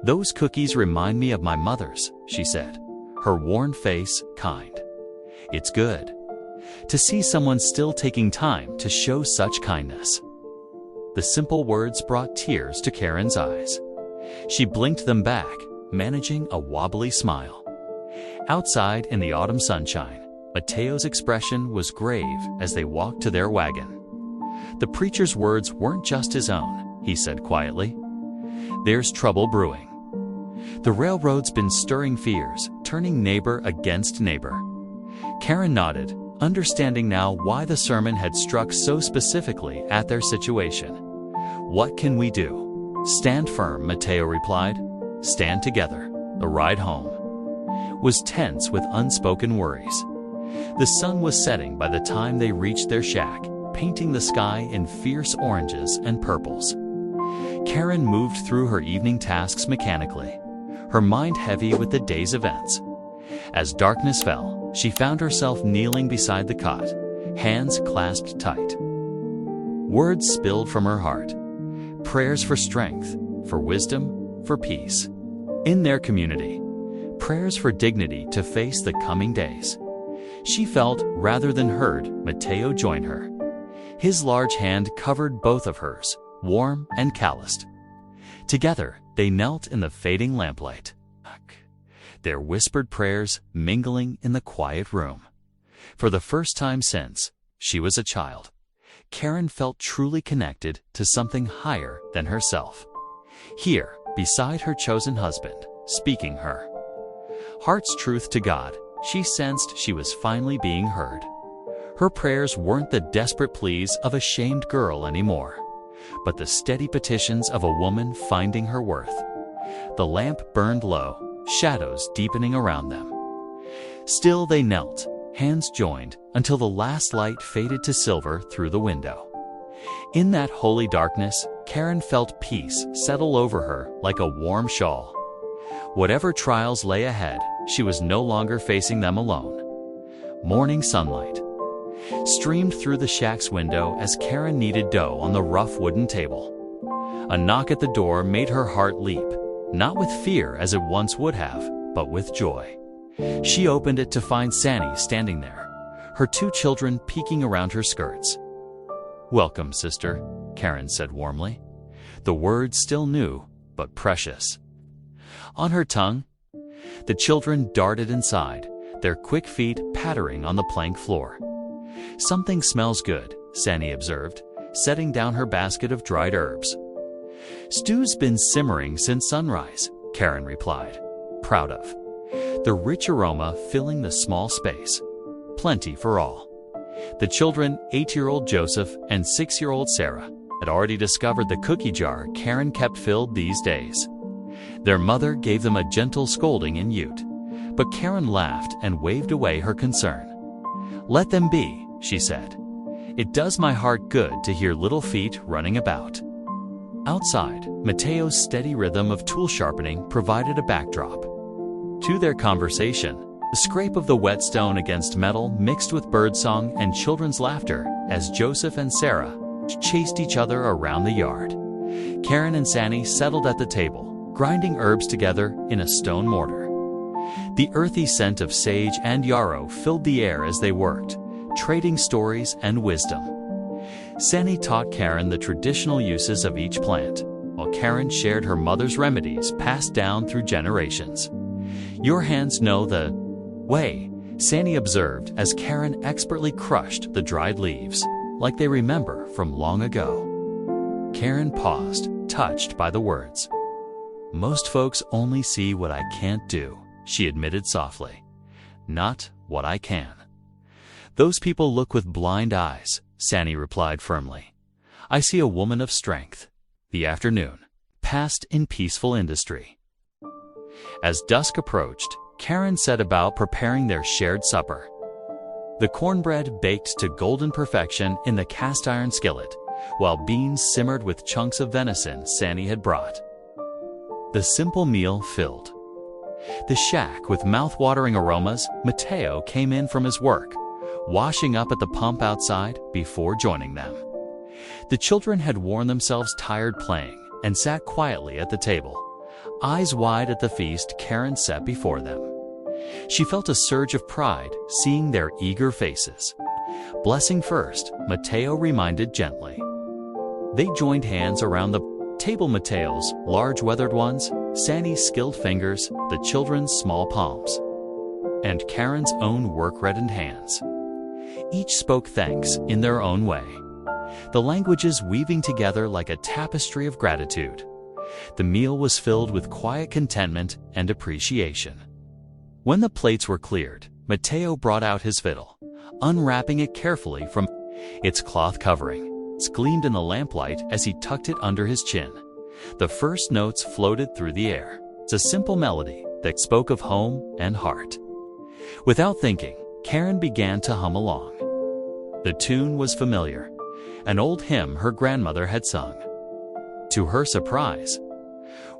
"Those cookies remind me of my mother's," she said, her worn face kind. "It's good to see someone still taking time to show such kindness." The simple words brought tears to Karen's eyes. She blinked them back, managing a wobbly smile. Outside in the autumn sunshine, Mateo's expression was grave as they walked to their wagon. The preacher's words weren't just his own, he said quietly. "There's trouble brewing. The railroad's been stirring fears, turning neighbor against neighbor." Karen nodded, understanding now why the sermon had struck so specifically at their situation. "What can we do?" "Stand firm," Matteo replied. "Stand together." The ride home was tense with unspoken worries. The sun was setting by the time they reached their shack, painting the sky in fierce oranges and purples. Karen moved through her evening tasks mechanically, her mind heavy with the day's events. As darkness fell, she found herself kneeling beside the cot, hands clasped tight. Words spilled from her heart, prayers for strength, for wisdom, for peace. In their community, prayers for dignity to face the coming days. She felt, rather than heard, Matteo join her. His large hand covered both of hers, warm and calloused. Together, they knelt in the fading lamplight, their whispered prayers mingling in the quiet room. For the first time since she was a child, Karen felt truly connected to something higher than herself. Here, beside her chosen husband, speaking her heart's truth to God, she sensed she was finally being heard. Her prayers weren't the desperate pleas of a shamed girl anymore, but the steady petitions of a woman finding her worth. The lamp burned low, shadows deepening around them. Still they knelt, hands joined, until the last light faded to silver through the window. In that holy darkness, Karen felt peace settle over her like a warm shawl. Whatever trials lay ahead, she was no longer facing them alone. Morning sunlight streamed through the shack's window as Karen kneaded dough on the rough wooden table. A knock at the door made her heart leap, not with fear as it once would have, but with joy. She opened it to find Sanny standing there, her two children peeking around her skirts. "Welcome, sister," Karen said warmly, the words still new but precious on her tongue. The children darted inside, their quick feet pattering on the plank floor. "Something smells good," Sanny observed, setting down her basket of dried herbs. "Stew's been simmering since sunrise," Karen replied, proud of the rich aroma filling the small space. Plenty for all. The children, 8-year-old Joseph and 6-year-old Sarah, had already discovered the cookie jar Karen kept filled these days. Their mother gave them a gentle scolding in Ute, but Karen laughed and waved away her concern. "Let them be," she said. "It does my heart good to hear little feet running about." Outside, Matteo's steady rhythm of tool sharpening provided a backdrop to their conversation. The scrape of the whetstone against metal mixed with birdsong and children's laughter as Joseph and Sarah chased each other around the yard. Karen and Sanny settled at the table, grinding herbs together in a stone mortar. The earthy scent of sage and yarrow filled the air as they worked, trading stories and wisdom. Sanny taught Karen the traditional uses of each plant, while Karen shared her mother's remedies passed down through generations. "Your hands know the way," Sanny observed as Karen expertly crushed the dried leaves, like they remember from long ago. Karen paused, touched by the words. "Most folks only see what I can't do," she admitted softly. "Not what I can." "Those people look with blind eyes," Sanny replied firmly. "I see a woman of strength." The afternoon passed in peaceful industry. As dusk approached, Karen set about preparing their shared supper. The cornbread baked to golden perfection in the cast-iron skillet, while beans simmered with chunks of venison Sanny had brought. The simple meal filled the shack with mouth-watering aromas. Matteo came in from his work, washing up at the pump outside before joining them. The children had worn themselves tired playing and sat quietly at the table, eyes wide at the feast Karen set before them. She felt a surge of pride seeing their eager faces. "Blessing first," Matteo reminded gently. They joined hands around the table, Matteo's large weathered ones, Sanny's skilled fingers, the children's small palms, and Karen's own work-reddened hands. Each spoke thanks in their own way, the languages weaving together like a tapestry of gratitude. The meal was filled with quiet contentment and appreciation. When the plates were cleared, Matteo brought out his fiddle, unwrapping it carefully from its cloth covering. It gleamed in the lamplight as he tucked it under his chin. The first notes floated through the air. It's a simple melody that spoke of home and heart. Without thinking, Karen began to hum along. The tune was familiar, an old hymn her grandmother had sung. To her surprise,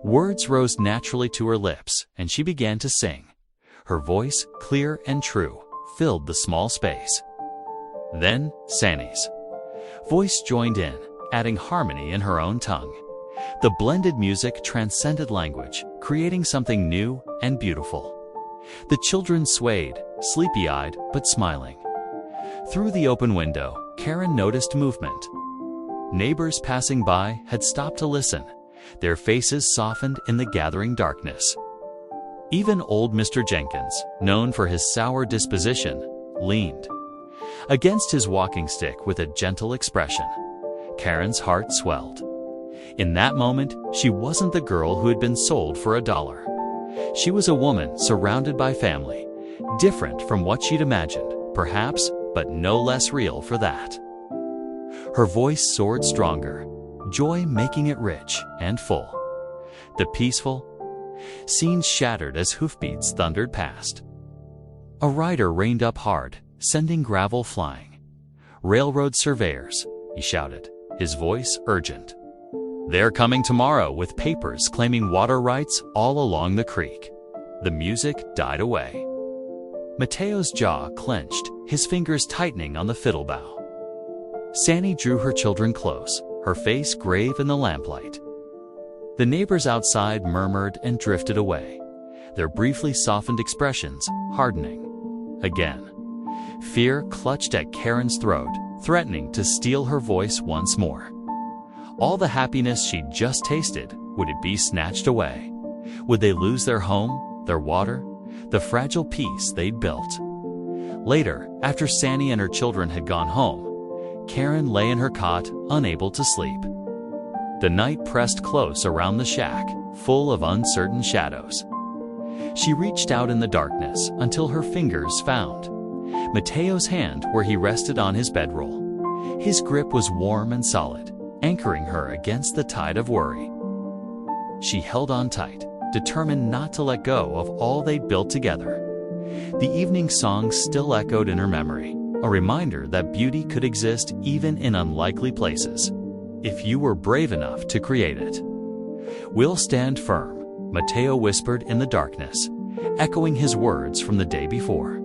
words rose naturally to her lips, and she began to sing. Her voice, clear and true, filled the small space. Then Sandy's voice joined in, adding harmony in her own tongue. The blended music transcended language, creating something new and beautiful. The children swayed, sleepy-eyed but smiling. Through the open window, Karen noticed movement. Neighbors passing by had stopped to listen, their faces softened in the gathering darkness. Even old Mr. Jenkins, known for his sour disposition, leaned against his walking stick with a gentle expression. Karen's heart swelled. In that moment, she wasn't the girl who had been sold for $1. She was a woman surrounded by family, different from what she'd imagined, perhaps, but no less real for that. Her voice soared stronger, joy making it rich and full. The peaceful scene shattered as hoofbeats thundered past. A rider reined up hard, sending gravel flying. "Railroad surveyors," he shouted, his voice urgent. "They're coming tomorrow with papers claiming water rights all along the creek." The music died away. Mateo's jaw clenched, his fingers tightening on the fiddle bow. Sandy drew her children close, her face grave in the lamplight. The neighbors outside murmured and drifted away, their briefly softened expressions hardening. Again, fear clutched at Karen's throat, threatening to steal her voice once more. All the happiness she'd just tasted, would it be snatched away? Would they lose their home, their water, the fragile peace they'd built? Later, after Sandy and her children had gone home, Karen lay in her cot, unable to sleep. The night pressed close around the shack, full of uncertain shadows. She reached out in the darkness until her fingers found Mateo's hand where he rested on his bedroll. His grip was warm and solid, anchoring her against the tide of worry. She held on tight, determined not to let go of all they'd built together. The evening song still echoed in her memory, a reminder that beauty could exist even in unlikely places, if you were brave enough to create it. "We'll stand firm," Mateo whispered in the darkness, echoing his words from the day before.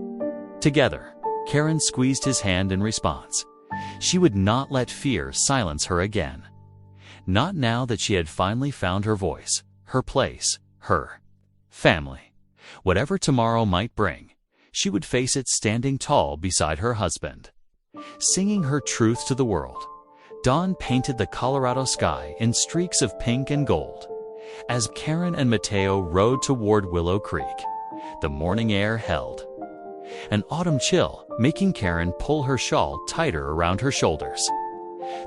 Together, Karen squeezed his hand in response. She would not let fear silence her again. Not now that she had finally found her voice, her place, her family. Whatever tomorrow might bring, she would face it standing tall beside her husband. Singing her truth to the world, dawn painted the Colorado sky in streaks of pink and gold. As Karen and Mateo rode toward Willow Creek, the morning air held an autumn chill, making Karen pull her shawl tighter around her shoulders.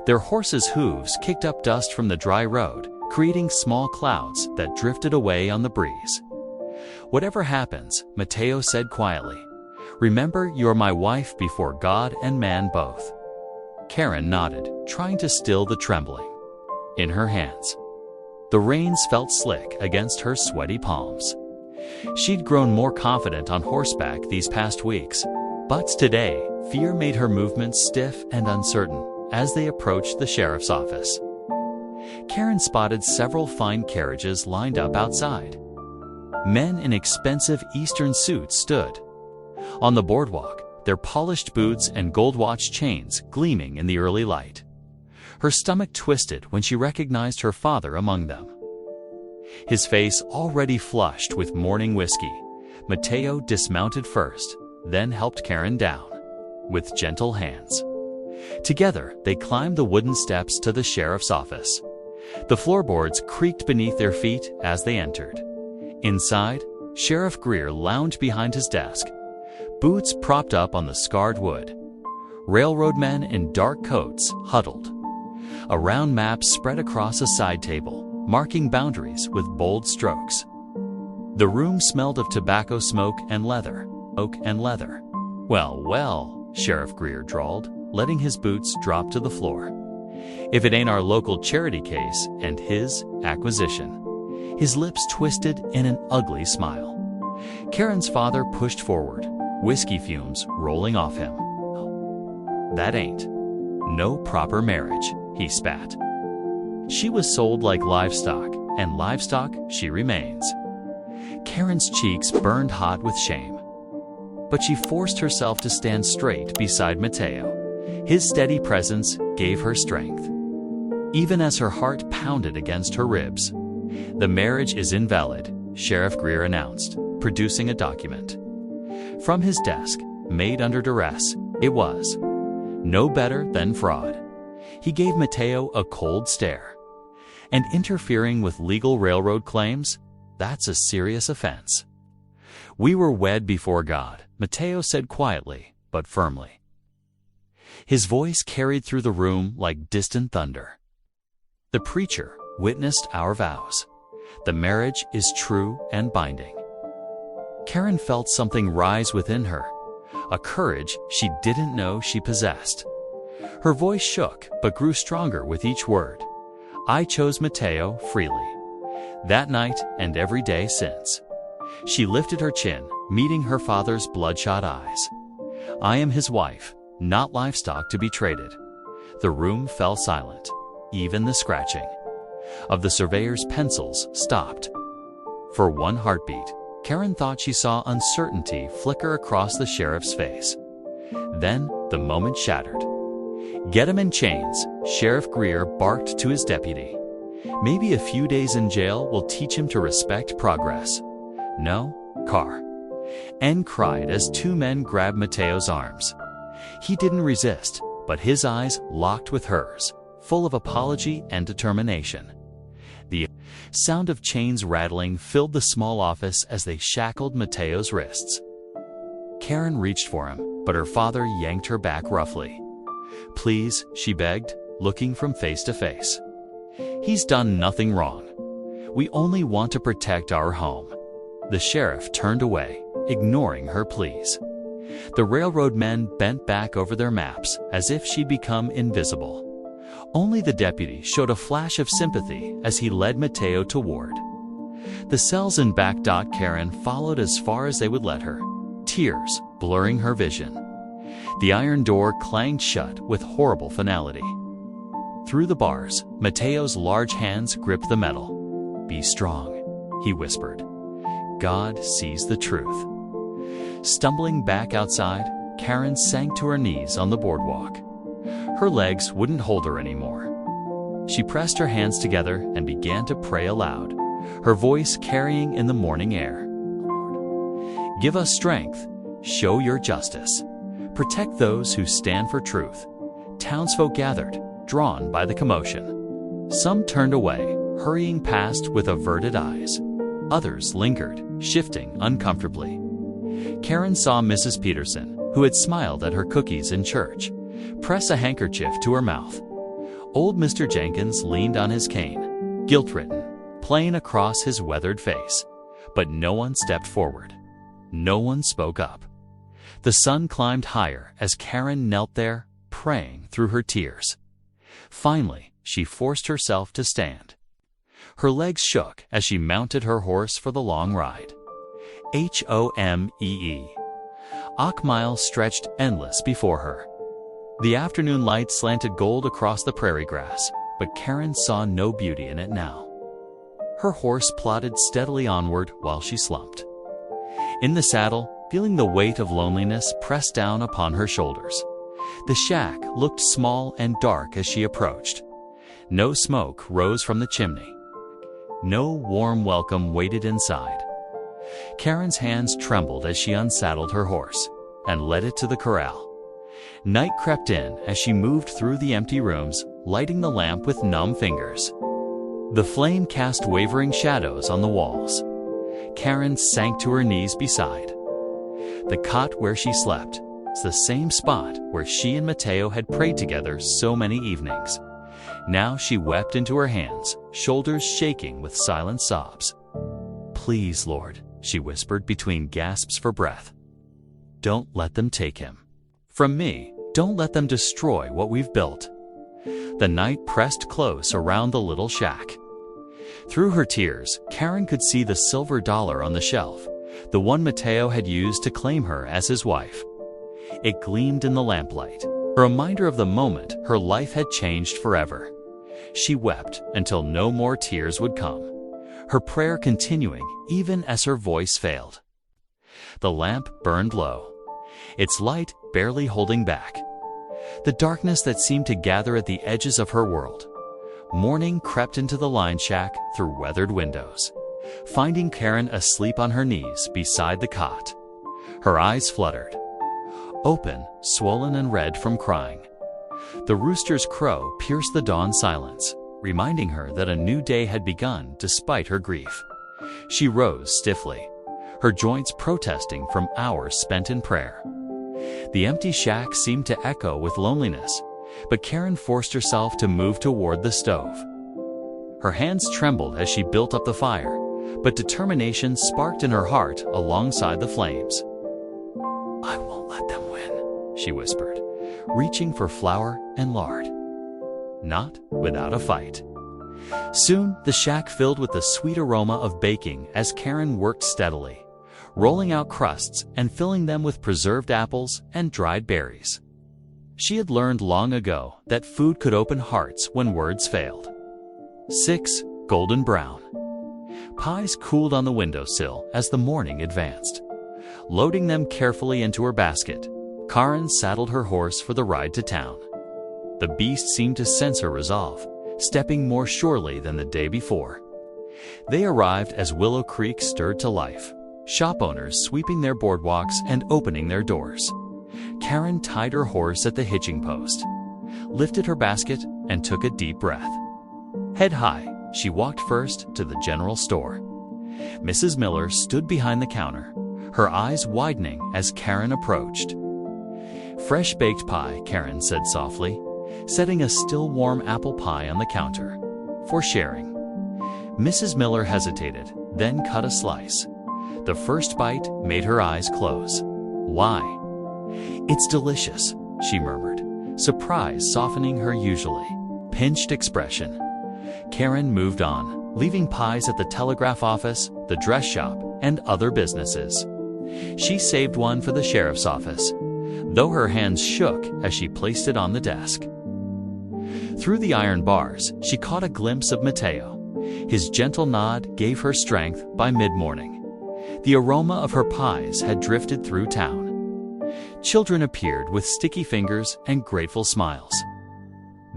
Their horses' hooves kicked up dust from the dry road, creating small clouds that drifted away on the breeze. "Whatever happens," Mateo said quietly, "remember you're my wife before God and man both." Karen nodded, trying to still the trembling in her hands. The reins felt slick against her sweaty palms. She'd grown more confident on horseback these past weeks, but today, fear made her movements stiff and uncertain as they approached the sheriff's office. Karen spotted several fine carriages lined up outside. Men in expensive Eastern suits stood on the boardwalk, their polished boots and gold watch chains gleaming in the early light. Her stomach twisted when she recognized her father among them. His face already flushed with morning whiskey, Mateo dismounted first, then helped Karen down with gentle hands. Together, they climbed the wooden steps to the sheriff's office. The floorboards creaked beneath their feet as they entered. Inside, Sheriff Greer lounged behind his desk, boots propped up on the scarred wood. Railroad men in dark coats huddled. A round map spread across a side table, marking boundaries with bold strokes. The room smelled of tobacco smoke and leather, oak and leather. Well, well, Sheriff Greer drawled, letting his boots drop to the floor. "If it ain't our local charity case and his acquisition." His lips twisted in an ugly smile. Karen's father pushed forward, whiskey fumes rolling off him. "That ain't no proper marriage," he spat. "She was sold like livestock, and livestock she remains." Karen's cheeks burned hot with shame. But she forced herself to stand straight beside Mateo. His steady presence gave her strength, even as her heart pounded against her ribs. "The marriage is invalid," Sheriff Greer announced, producing a document. From his desk, made under duress, it was no better than fraud. He gave Mateo a cold stare. "And interfering with legal railroad claims? That's a serious offense." "We were wed before God," Mateo said quietly but firmly. His voice carried through the room like distant thunder. "The preacher witnessed our vows. The marriage is true and binding." Karen felt something rise within her, a courage she didn't know she possessed. Her voice shook but grew stronger with each word. "I chose Mateo freely. That night and every day since." She lifted her chin, meeting her father's bloodshot eyes. "I am his wife, not livestock to be traded." The room fell silent. Even the scratching of the surveyor's pencils stopped. For one heartbeat, Karen thought she saw uncertainty flicker across the sheriff's face. Then the moment shattered. "Get him in chains," Sheriff Greer barked to his deputy. "Maybe a few days in jail will teach him to respect progress." "No, car." N cried as two men grabbed Mateo's arms. He didn't resist, but his eyes locked with hers, full of apology and determination. The sound of chains rattling filled the small office as they shackled Mateo's wrists. Karen reached for him, but her father yanked her back roughly. "Please," she begged, looking from face to face. "He's done nothing wrong. We only want to protect our home." The sheriff turned away, ignoring her pleas. The railroad men bent back over their maps as if she'd become invisible. Only the deputy showed a flash of sympathy as he led Mateo toward the cells in back. Karen followed as far as they would let her, tears blurring her vision. The iron door clanged shut with horrible finality. Through the bars, Mateo's large hands gripped the metal. "Be strong," he whispered. "God sees the truth." Stumbling back outside, Karen sank to her knees on the boardwalk. Her legs wouldn't hold her anymore. She pressed her hands together and began to pray aloud, her voice carrying in the morning air. "Lord, give us strength. Show your justice. Protect those who stand for truth." Townsfolk gathered, drawn by the commotion. Some turned away, hurrying past with averted eyes. Others lingered, shifting uncomfortably. Karen saw Mrs. Peterson, who had smiled at her cookies in church, press a handkerchief to her mouth. Old Mr. Jenkins leaned on his cane, guilt-ridden, plain across his weathered face. But no one stepped forward. No one spoke up. The sun climbed higher as Karen knelt there, praying through her tears. Finally, she forced herself to stand. Her legs shook as she mounted her horse for the long ride. Homee. Achmile stretched endless before her. The afternoon light slanted gold across the prairie grass, but Karen saw no beauty in it now. Her horse plodded steadily onward while she slumped. In the saddle, feeling the weight of loneliness pressed down upon her shoulders. The shack looked small and dark as she approached. No smoke rose from the chimney. No warm welcome waited inside. Karen's hands trembled as she unsaddled her horse and led it to the corral. Night crept in as she moved through the empty rooms, lighting the lamp with numb fingers. The flame cast wavering shadows on the walls. Karen sank to her knees beside. The cot where she slept was the same spot where she and Mateo had prayed together so many evenings. Now she wept into her hands, shoulders shaking with silent sobs. "Please, Lord," she whispered between gasps for breath. "Don't let them take him." From me, don't let them destroy what we've built." The night pressed close around the little shack. Through her tears, Karen could see the silver dollar on the shelf, the one Mateo had used to claim her as his wife. It gleamed in the lamplight, a reminder of the moment her life had changed forever. She wept until no more tears would come, her prayer continuing even as her voice failed. The lamp burned low, its light barely holding back the darkness that seemed to gather at the edges of her world. Morning crept into the line shack through weathered windows, finding Karen asleep on her knees beside the cot. Her eyes fluttered, open, swollen and red from crying. The rooster's crow pierced the dawn silence, reminding her that a new day had begun despite her grief. She rose stiffly, her joints protesting from hours spent in prayer. The empty shack seemed to echo with loneliness, but Karen forced herself to move toward the stove. Her hands trembled as she built up the fire, but determination sparked in her heart alongside the flames. "I won't let them win," she whispered, reaching for flour and lard. Not without a fight. Soon, the shack filled with the sweet aroma of baking as Karen worked steadily, rolling out crusts and filling them with preserved apples and dried berries. She had learned long ago that food could open hearts when words failed. 6 golden brown. Pies cooled on the windowsill as the morning advanced. Loading them carefully into her basket, Karen saddled her horse for the ride to town. The beast seemed to sense her resolve, stepping more surely than the day before. They arrived as Willow Creek stirred to life, shop owners sweeping their boardwalks and opening their doors. Karen tied her horse at the hitching post, lifted her basket, and took a deep breath. Head high, she walked first to the general store. Mrs. Miller stood behind the counter, her eyes widening as Karen approached. "Fresh baked pie," Karen said softly, setting a still warm apple pie on the counter. "For sharing." Mrs. Miller hesitated, then cut a slice. The first bite made her eyes close. "Why?" "It's delicious," she murmured, surprise softening her usually pinched expression. Karen moved on, leaving pies at the telegraph office, the dress shop, and other businesses. She saved one for the sheriff's office, though her hands shook as she placed it on the desk. Through the iron bars, she caught a glimpse of Mateo. His gentle nod gave her strength by mid-morning. The aroma of her pies had drifted through town. Children appeared with sticky fingers and grateful smiles.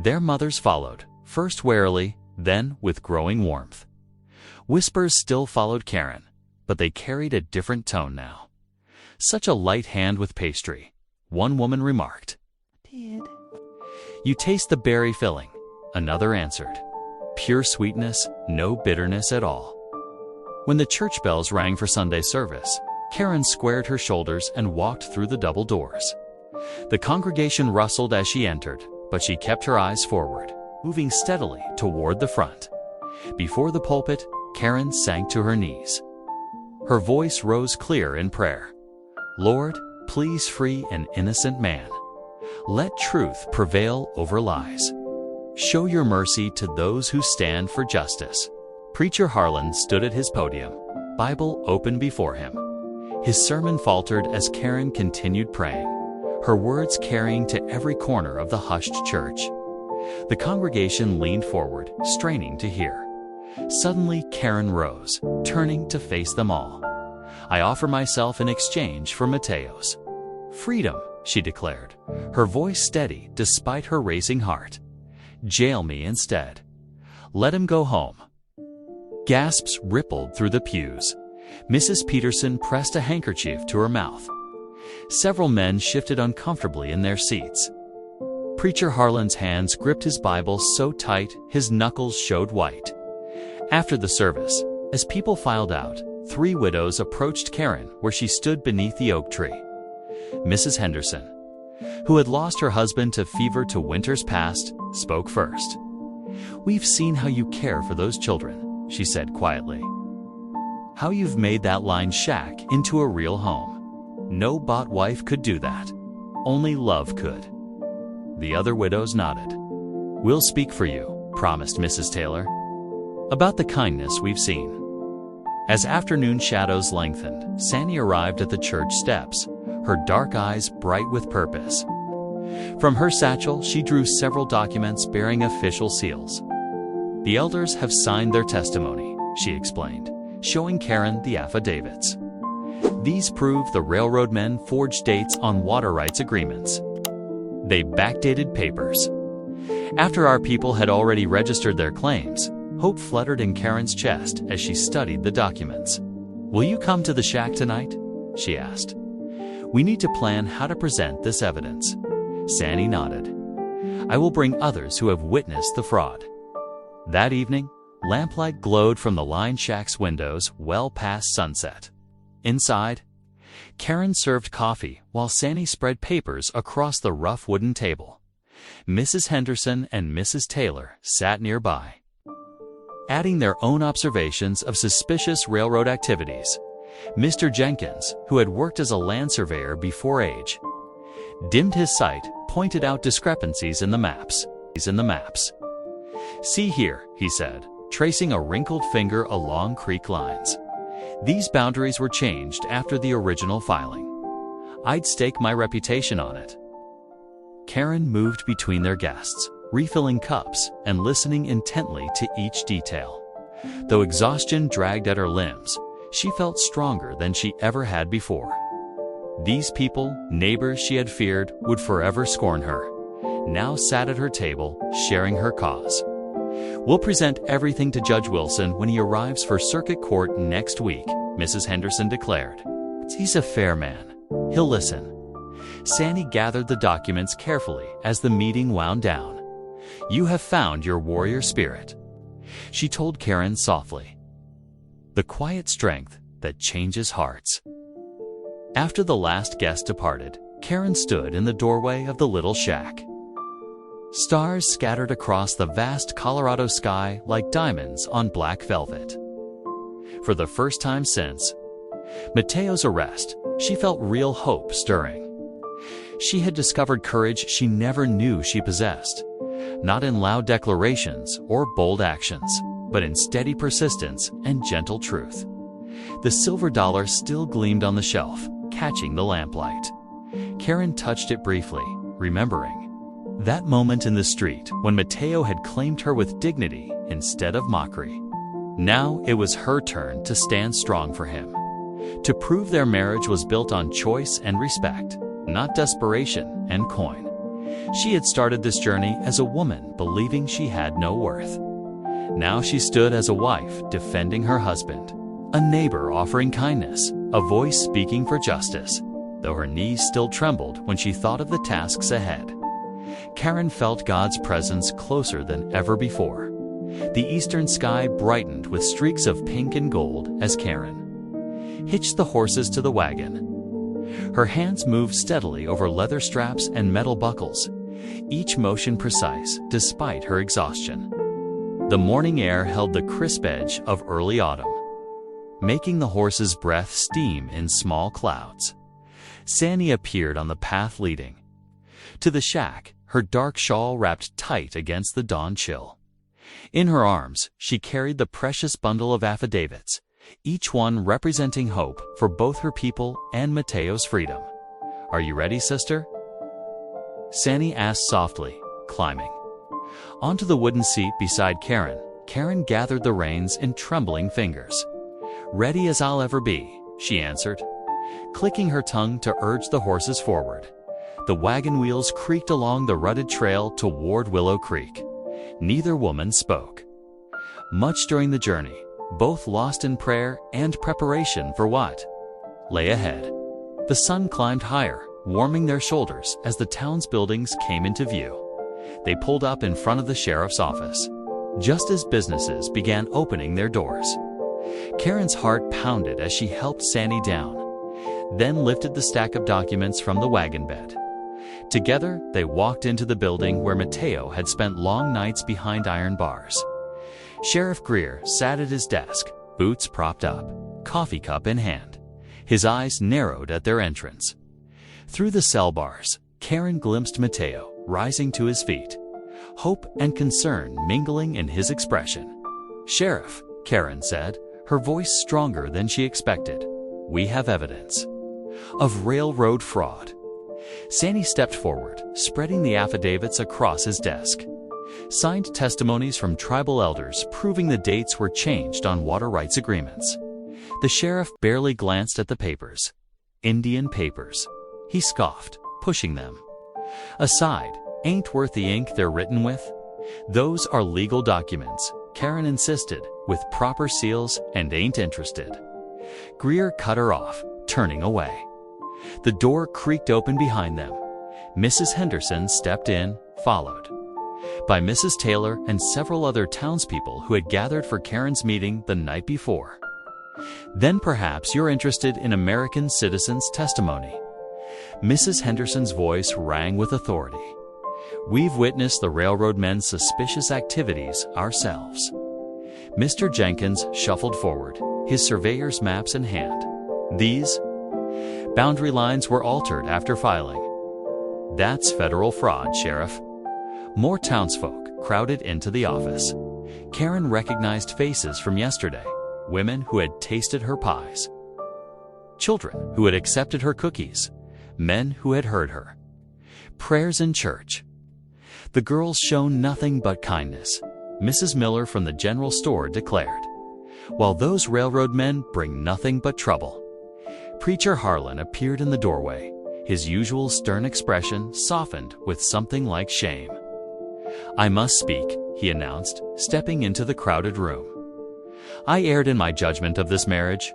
Their mothers followed, first warily, then with growing warmth. Whispers still followed Karen, but they carried a different tone now. "Such a light hand with pastry," one woman remarked. "Did." "You taste the berry filling," another answered. "Pure sweetness, no bitterness at all." When the church bells rang for Sunday service, Karen squared her shoulders and walked through the double doors. The congregation rustled as she entered, but she kept her eyes forward, moving steadily toward the front. Before the pulpit, Karen sank to her knees. Her voice rose clear in prayer. "Lord, please free an innocent man. Let truth prevail over lies. Show your mercy to those who stand for justice." Preacher Harlan stood at his podium, Bible open before him. His sermon faltered as Karen continued praying, her words carrying to every corner of the hushed church. The congregation leaned forward, straining to hear. Suddenly, Karen rose, turning to face them all. "I offer myself in exchange for Mateo's freedom," she declared, her voice steady despite her racing heart. "Jail me instead. Let him go home." Gasps rippled through the pews. Mrs. Peterson pressed a handkerchief to her mouth. Several men shifted uncomfortably in their seats. Preacher Harlan's hands gripped his Bible so tight his knuckles showed white. After the service, as people filed out, 3 widows approached Karen where she stood beneath the oak tree. Mrs. Henderson, who had lost her husband to fever to winters past, spoke first. "We've seen how you care for those children," she said quietly. "How you've made that lined shack into a real home. No bought wife could do that." Only love could. The other widows nodded. "We'll speak for you," promised Mrs. Taylor, "about the kindness we've seen." As afternoon shadows lengthened, Sandy arrived at the church steps, her dark eyes bright with purpose. From her satchel, she drew several documents bearing official seals. "The elders have signed their testimony," she explained, showing Karen the affidavits. "These prove the railroad men forged dates on water rights agreements. They backdated papers. After our people had already registered their claims, hope fluttered in Karen's chest as she studied the documents. "Will you come to the shack tonight?" she asked. "We need to plan how to present this evidence." Sandy nodded. "I will bring others who have witnessed the fraud." That evening, lamplight glowed from the lined shack's windows well past sunset. Inside, Karen served coffee while Sandy spread papers across the rough wooden table. Mrs. Henderson and Mrs. Taylor sat nearby, adding their own observations of suspicious railroad activities. Mr. Jenkins, who had worked as a land surveyor before age, dimmed his sight, pointed out discrepancies in the maps. "See here," he said, tracing a wrinkled finger along creek lines. "These boundaries were changed after the original filing. I'd stake my reputation on it." Karen moved between their guests, refilling cups and listening intently to each detail. Though exhaustion dragged at her limbs, she felt stronger than she ever had before. These people, neighbors she had feared would forever scorn her, now sat at her table, sharing her cause. "We'll present everything to Judge Wilson when he arrives for circuit court next week," Mrs. Henderson declared. "He's a fair man. He'll listen." Sandy gathered the documents carefully as the meeting wound down. "You have found your warrior spirit," she told Karen softly. "The quiet strength that changes hearts." After the last guest departed, Karen stood in the doorway of the little shack. Stars scattered across the vast Colorado sky like diamonds on black velvet. For the first time since Mateo's arrest, she felt real hope stirring. She had discovered courage she never knew she possessed, not in loud declarations or bold actions, but in steady persistence and gentle truth. The silver dollar still gleamed on the shelf, catching the lamplight. Karen touched it briefly, remembering that moment in the street when Mateo had claimed her with dignity instead of mockery. Now it was her turn to stand strong for him, to prove their marriage was built on choice and respect, not desperation and coin. She had started this journey as a woman believing she had no worth. Now she stood as a wife defending her husband, a neighbor offering kindness, a voice speaking for justice, though her knees still trembled when she thought of the tasks ahead. Karen felt God's presence closer than ever before. The eastern sky brightened with streaks of pink and gold as Karen hitched the horses to the wagon. Her hands moved steadily over leather straps and metal buckles, each motion precise despite her exhaustion. The morning air held the crisp edge of early autumn, making the horses' breath steam in small clouds. Sandy appeared on the path leading to the shack, her dark shawl wrapped tight against the dawn chill. In her arms, she carried the precious bundle of affidavits, each one representing hope for both her people and Mateo's freedom. "Are you ready, sister?" Sandy asked softly, climbing onto the wooden seat beside Karen. Karen gathered the reins in trembling fingers. "Ready as I'll ever be," she answered, clicking her tongue to urge the horses forward. The wagon wheels creaked along the rutted trail toward Willow Creek. Neither woman spoke. Much during the journey, both lost in prayer and preparation for what lay ahead. The sun climbed higher, warming their shoulders as the town's buildings came into view. They pulled up in front of the sheriff's office, just as businesses began opening their doors. Karen's heart pounded as she helped Sandy down, then lifted the stack of documents from the wagon bed. Together, they walked into the building where Mateo had spent long nights behind iron bars. Sheriff Greer sat at his desk, boots propped up, coffee cup in hand. His eyes narrowed at their entrance. Through the cell bars, Karen glimpsed Mateo rising to his feet, hope and concern mingling in his expression. "Sheriff," Karen said, her voice stronger than she expected, "we have evidence of railroad fraud." Sandy stepped forward, spreading the affidavits across his desk. Signed testimonies from tribal elders proving the dates were changed on water rights agreements. The sheriff barely glanced at the papers. "Indian papers," he scoffed, pushing them aside. "Ain't worth the ink they're written with." "Those are legal documents," Karen insisted, "with proper seals, and ain't interested." Greer cut her off, turning away. The door creaked open behind them. Mrs. Henderson stepped in, followed by Mrs. Taylor and several other townspeople who had gathered for Karen's meeting the night before. "Then perhaps you're interested in American citizens' testimony." Mrs. Henderson's voice rang with authority. "We've witnessed the railroad men's suspicious activities ourselves." Mr. Jenkins shuffled forward, his surveyor's maps in hand. "These boundary lines were altered after filing." "That's federal fraud, Sheriff." More townsfolk crowded into the office. Karen recognized faces from yesterday, women who had tasted her pies, children who had accepted her cookies, men who had heard her prayers in church. The girls shown nothing but kindness, Mrs. Miller from the general store declared, while those railroad men bring nothing but trouble. Preacher Harlan appeared in the doorway, his usual stern expression softened with something like shame. "I must speak," he announced, stepping into the crowded room. "I erred in my judgment of this marriage."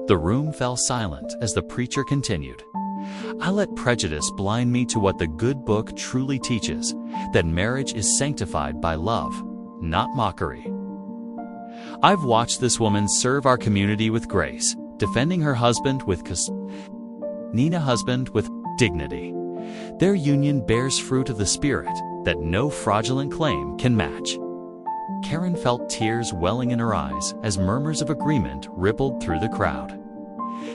The room fell silent as the preacher continued. "I let prejudice blind me to what the good book truly teaches, that marriage is sanctified by love, not mockery. I've watched this woman serve our community with grace, defending her husband with dignity. Their union bears fruit of the Spirit that no fraudulent claim can match." Karen felt tears welling in her eyes as murmurs of agreement rippled through the crowd.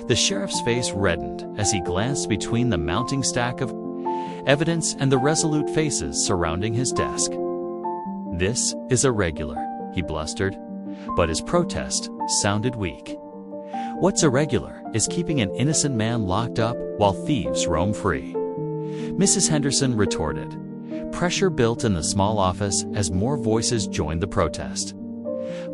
The sheriff's face reddened as he glanced between the mounting stack of evidence and the resolute faces surrounding his desk. "This is irregular," he blustered, but his protest sounded weak. "What's irregular is keeping an innocent man locked up while thieves roam free," Mrs. Henderson retorted. Pressure built in the small office as more voices joined the protest.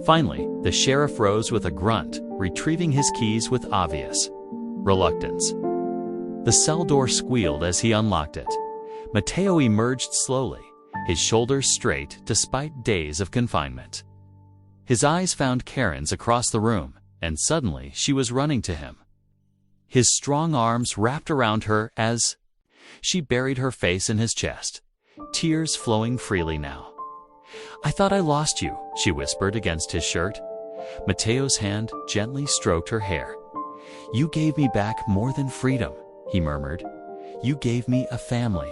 Finally, the sheriff rose with a grunt, retrieving his keys with obvious reluctance. The cell door squealed as he unlocked it. Mateo emerged slowly, his shoulders straight despite days of confinement. His eyes found Karen's across the room, and suddenly she was running to him. His strong arms wrapped around her as she buried her face in his chest, tears flowing freely now. "I thought I lost you," she whispered against his shirt. Mateo's hand gently stroked her hair. "You gave me back more than freedom," he murmured. "You gave me a family."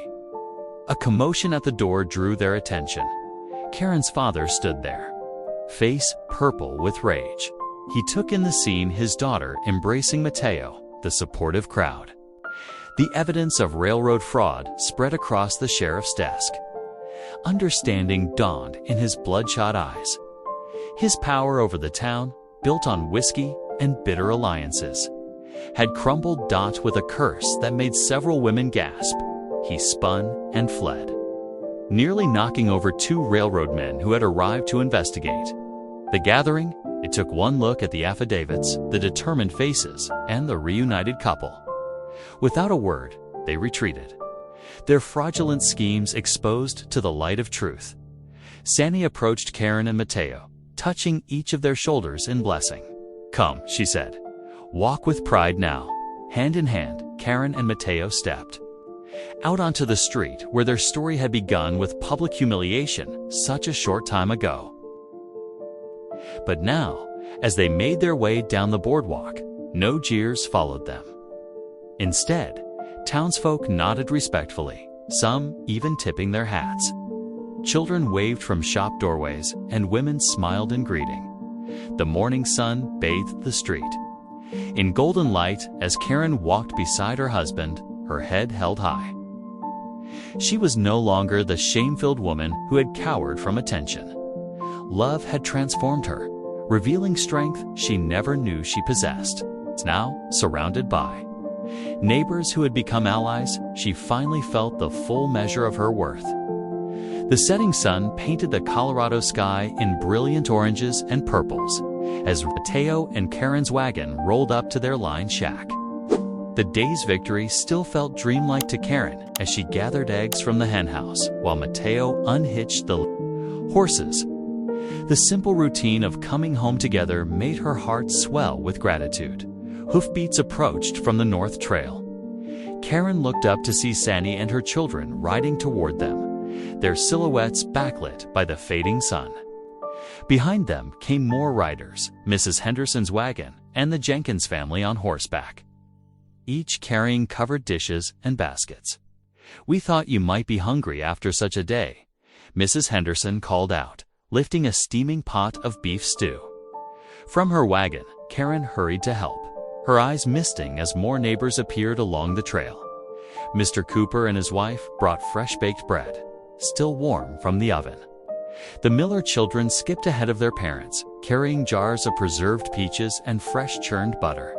A commotion at the door drew their attention. Karen's father stood there, face purple with rage. He took in the scene, his daughter embracing Mateo, the supportive crowd. The evidence of railroad fraud spread across the sheriff's desk. Understanding dawned in his bloodshot eyes. His power over the town, built on whiskey and bitter alliances, had crumbled with a curse that made several women gasp. He spun and fled, nearly knocking over 2 railroad men who had arrived to investigate. The gathering, it took one look at the affidavits, the determined faces, and the reunited couple. Without a word, they retreated, their fraudulent schemes exposed to the light of truth. Sandy approached Karen and Mateo, touching each of their shoulders in blessing. "Come," she said. "Walk with pride now." Hand in hand, Karen and Mateo stepped out onto the street where their story had begun with public humiliation such a short time ago. But now, as they made their way down the boardwalk, no jeers followed them. Instead, townsfolk nodded respectfully, some even tipping their hats. Children waved from shop doorways, and women smiled in greeting. The morning sun bathed the street in golden light as Karen walked beside her husband, her head held high. She was no longer the shame-filled woman who had cowered from attention. Love had transformed her, revealing strength she never knew she possessed. Now, surrounded by neighbors who had become allies, she finally felt the full measure of her worth. The setting sun painted the Colorado sky in brilliant oranges and purples as Mateo and Karen's wagon rolled up to their lined shack. The day's victory still felt dreamlike to Karen as she gathered eggs from the henhouse while Mateo unhitched the horses. The simple routine of coming home together made her heart swell with gratitude. Hoofbeats approached from the North Trail. Karen looked up to see Sandy and her children riding toward them, their silhouettes backlit by the fading sun. Behind them came more riders, Mrs. Henderson's wagon, and the Jenkins family on horseback, each carrying covered dishes and baskets. "We thought you might be hungry after such a day," Mrs. Henderson called out, lifting a steaming pot of beef stew. From her wagon, Karen hurried to help, her eyes misting as more neighbors appeared along the trail. Mr. Cooper and his wife brought fresh-baked bread, still warm from the oven. The Miller children skipped ahead of their parents, carrying jars of preserved peaches and fresh churned butter.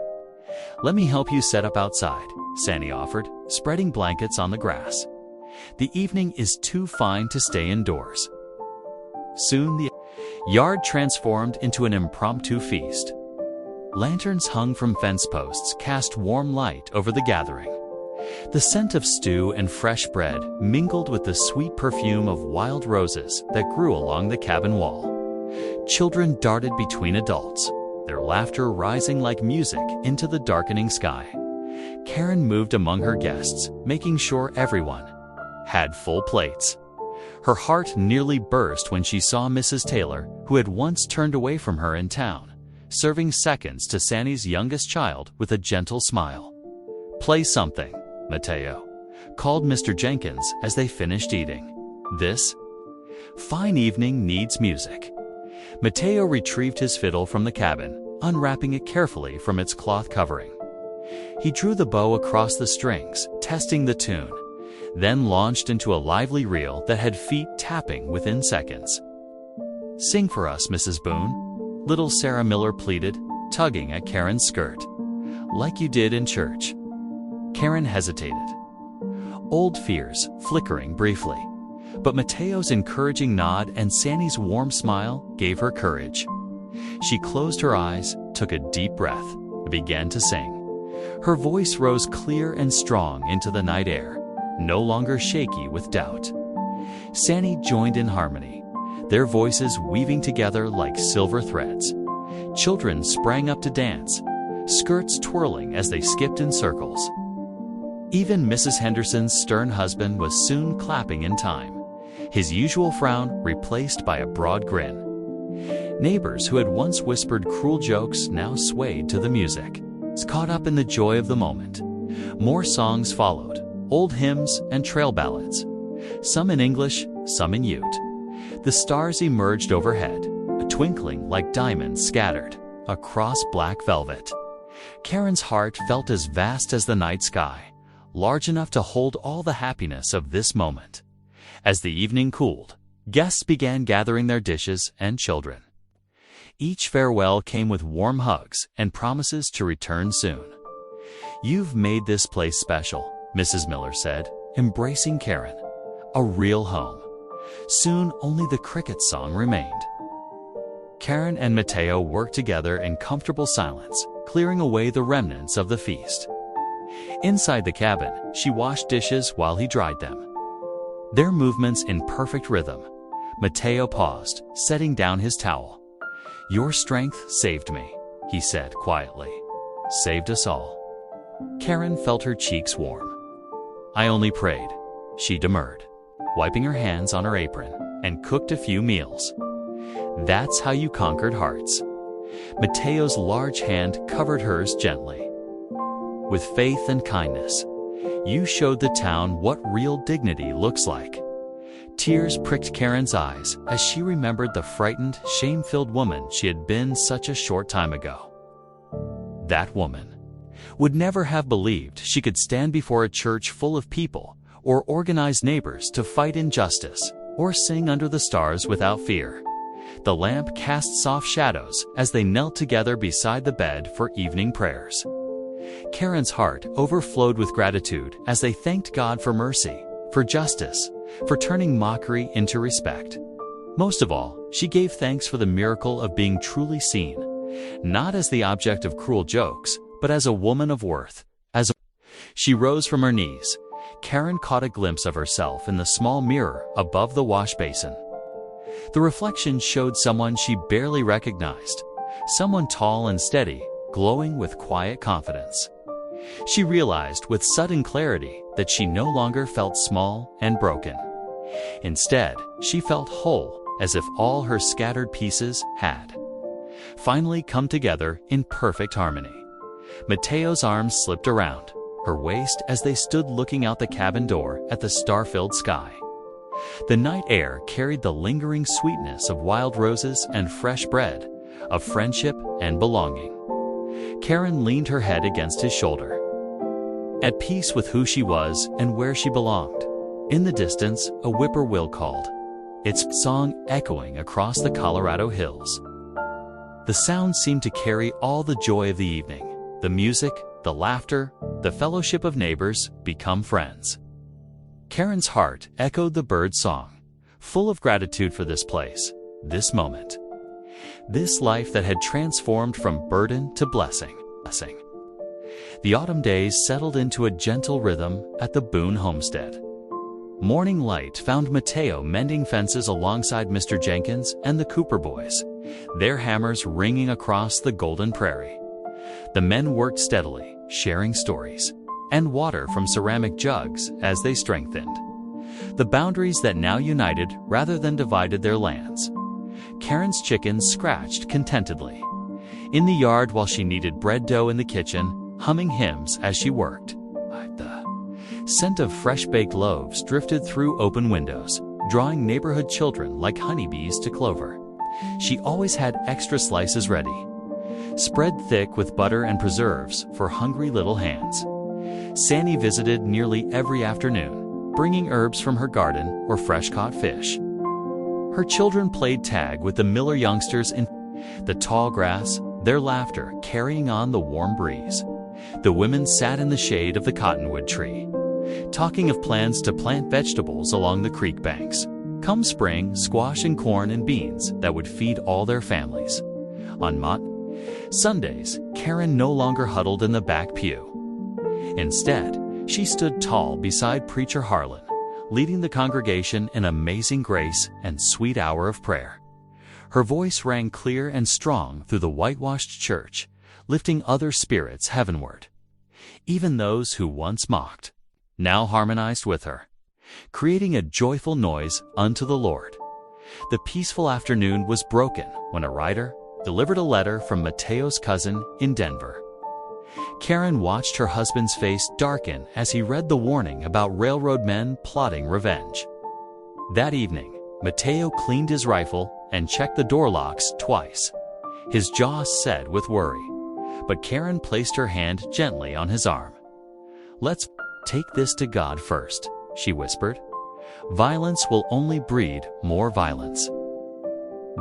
"Let me help you set up outside," Sandy offered, spreading blankets on the grass. "The evening is too fine to stay indoors." Soon the yard transformed into an impromptu feast. Lanterns hung from fence posts cast warm light over the gathering. The scent of stew and fresh bread mingled with the sweet perfume of wild roses that grew along the cabin wall. Children darted between adults, their laughter rising like music into the darkening sky. Karen moved among her guests, making sure everyone had full plates. Her heart nearly burst when she saw Mrs. Taylor, who had once turned away from her in town, serving seconds to Sandy's youngest child with a gentle smile. "Play something," Mateo called Mr. Jenkins as they finished eating. "This fine evening needs music." Mateo retrieved his fiddle from the cabin, unwrapping it carefully from its cloth covering. He drew the bow across the strings, testing the tune, then launched into a lively reel that had feet tapping within seconds. "Sing for us, Mrs. Boone," little Sarah Miller pleaded, tugging at Karen's skirt. "Like you did in church." Karen hesitated, old fears flickering briefly, but Mateo's encouraging nod and Sandy's warm smile gave her courage. She closed her eyes, took a deep breath, and began to sing. Her voice rose clear and strong into the night air, no longer shaky with doubt. Sandy joined in harmony, their voices weaving together like silver threads. Children sprang up to dance, skirts twirling as they skipped in circles. Even Mrs. Henderson's stern husband was soon clapping in time, his usual frown replaced by a broad grin. Neighbors who had once whispered cruel jokes now swayed to the music, caught up in the joy of the moment. More songs followed, old hymns and trail ballads, some in English, some in Ute. The stars emerged overhead, a twinkling like diamonds scattered across black velvet. Karen's heart felt as vast as the night sky, large enough to hold all the happiness of this moment. As the evening cooled, guests began gathering their dishes and children. Each farewell came with warm hugs and promises to return soon. "You've made this place special," Mrs. Miller said, embracing Karen. "A real home." Soon only the cricket song remained. Karen and Mateo worked together in comfortable silence, clearing away the remnants of the feast. Inside the cabin, she washed dishes while he dried them, their movements in perfect rhythm. Mateo paused, setting down his towel. "Your strength saved me," he said quietly. "Saved us all." Karen felt her cheeks warm. "I only prayed," she demurred, wiping her hands on her apron, "and cooked a few meals." "That's how you conquered hearts." Mateo's large hand covered hers gently. "With faith and kindness, you showed the town what real dignity looks like." Tears pricked Karen's eyes as she remembered the frightened, shame-filled woman she had been such a short time ago. That woman would never have believed she could stand before a church full of people or organize neighbors to fight injustice, or sing under the stars without fear. The lamp cast soft shadows as they knelt together beside the bed for evening prayers. Karen's heart overflowed with gratitude as they thanked God for mercy, for justice, for turning mockery into respect. Most of all, she gave thanks for the miracle of being truly seen, not as the object of cruel jokes, but as a woman of worth. She rose from her knees. Karen caught a glimpse of herself in the small mirror above the wash basin. The reflection showed someone she barely recognized, someone tall and steady, glowing with quiet confidence. She realized with sudden clarity that she no longer felt small and broken. Instead, she felt whole, as if all her scattered pieces had finally come together in perfect harmony. Mateo's arms slipped around her waist as they stood looking out the cabin door at the star-filled sky. The night air carried the lingering sweetness of wild roses and fresh bread, of friendship and belonging. Karen leaned her head against his shoulder, at peace with who she was and where she belonged. In the distance, a whippoorwill called, its song echoing across the Colorado hills. The sound seemed to carry all the joy of the evening, the music, the laughter, the fellowship of neighbors become friends. Karen's heart echoed the bird's song, full of gratitude for this place, this moment, this life that had transformed from burden to blessing. The autumn days settled into a gentle rhythm at the Boone homestead. Morning light found Mateo mending fences alongside Mr. Jenkins and the Cooper boys, their hammers ringing across the golden prairie. The men worked steadily, sharing stories and water from ceramic jugs as they strengthened the boundaries that now united rather than divided their lands. Karen's chickens scratched contentedly in the yard while she kneaded bread dough in the kitchen, humming hymns as she worked. The scent of fresh-baked loaves drifted through open windows, drawing neighborhood children like honeybees to Clover. She always had extra slices ready, spread thick with butter and preserves for hungry little hands. Sandy visited nearly every afternoon, bringing herbs from her garden or fresh-caught fish. Her children played tag with the Miller youngsters in the tall grass, their laughter carrying on the warm breeze. The women sat in the shade of the cottonwood tree, talking of plans to plant vegetables along the creek banks. Come spring, squash and corn and beans that would feed all their families. On Sundays, Karen no longer huddled in the back pew. Instead, she stood tall beside Preacher Harlan, leading the congregation in amazing grace and sweet hour of prayer. Her voice rang clear and strong through the whitewashed church, lifting other spirits heavenward. Even those who once mocked now harmonized with her, creating a joyful noise unto the Lord. The peaceful afternoon was broken when a writer delivered a letter from Mateo's cousin in Denver. Karen watched her husband's face darken as he read the warning about railroad men plotting revenge. That evening, Mateo cleaned his rifle and checked the door locks twice, his jaw set with worry. But Karen placed her hand gently on his arm. "Let's take this to God first," she whispered. "Violence will only breed more violence."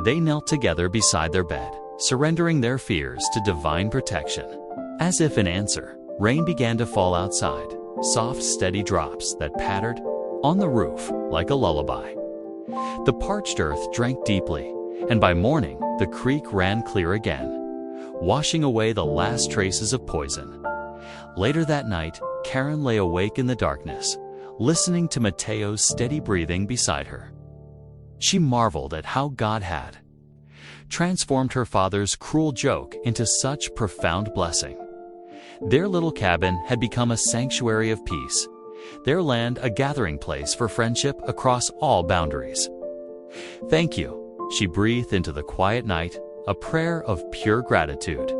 They knelt together beside their bed, surrendering their fears to divine protection. As if in answer, rain began to fall outside, soft, steady drops that pattered on the roof like a lullaby. The parched earth drank deeply, and by morning the creek ran clear again, washing away the last traces of poison. Later that night, Karen lay awake in the darkness, listening to Mateo's steady breathing beside her. She marveled at how God had transformed her father's cruel joke into such profound blessing. Their little cabin had become a sanctuary of peace, their land a gathering place for friendship across all boundaries. "Thank you," she breathed into the quiet night, a prayer of pure gratitude.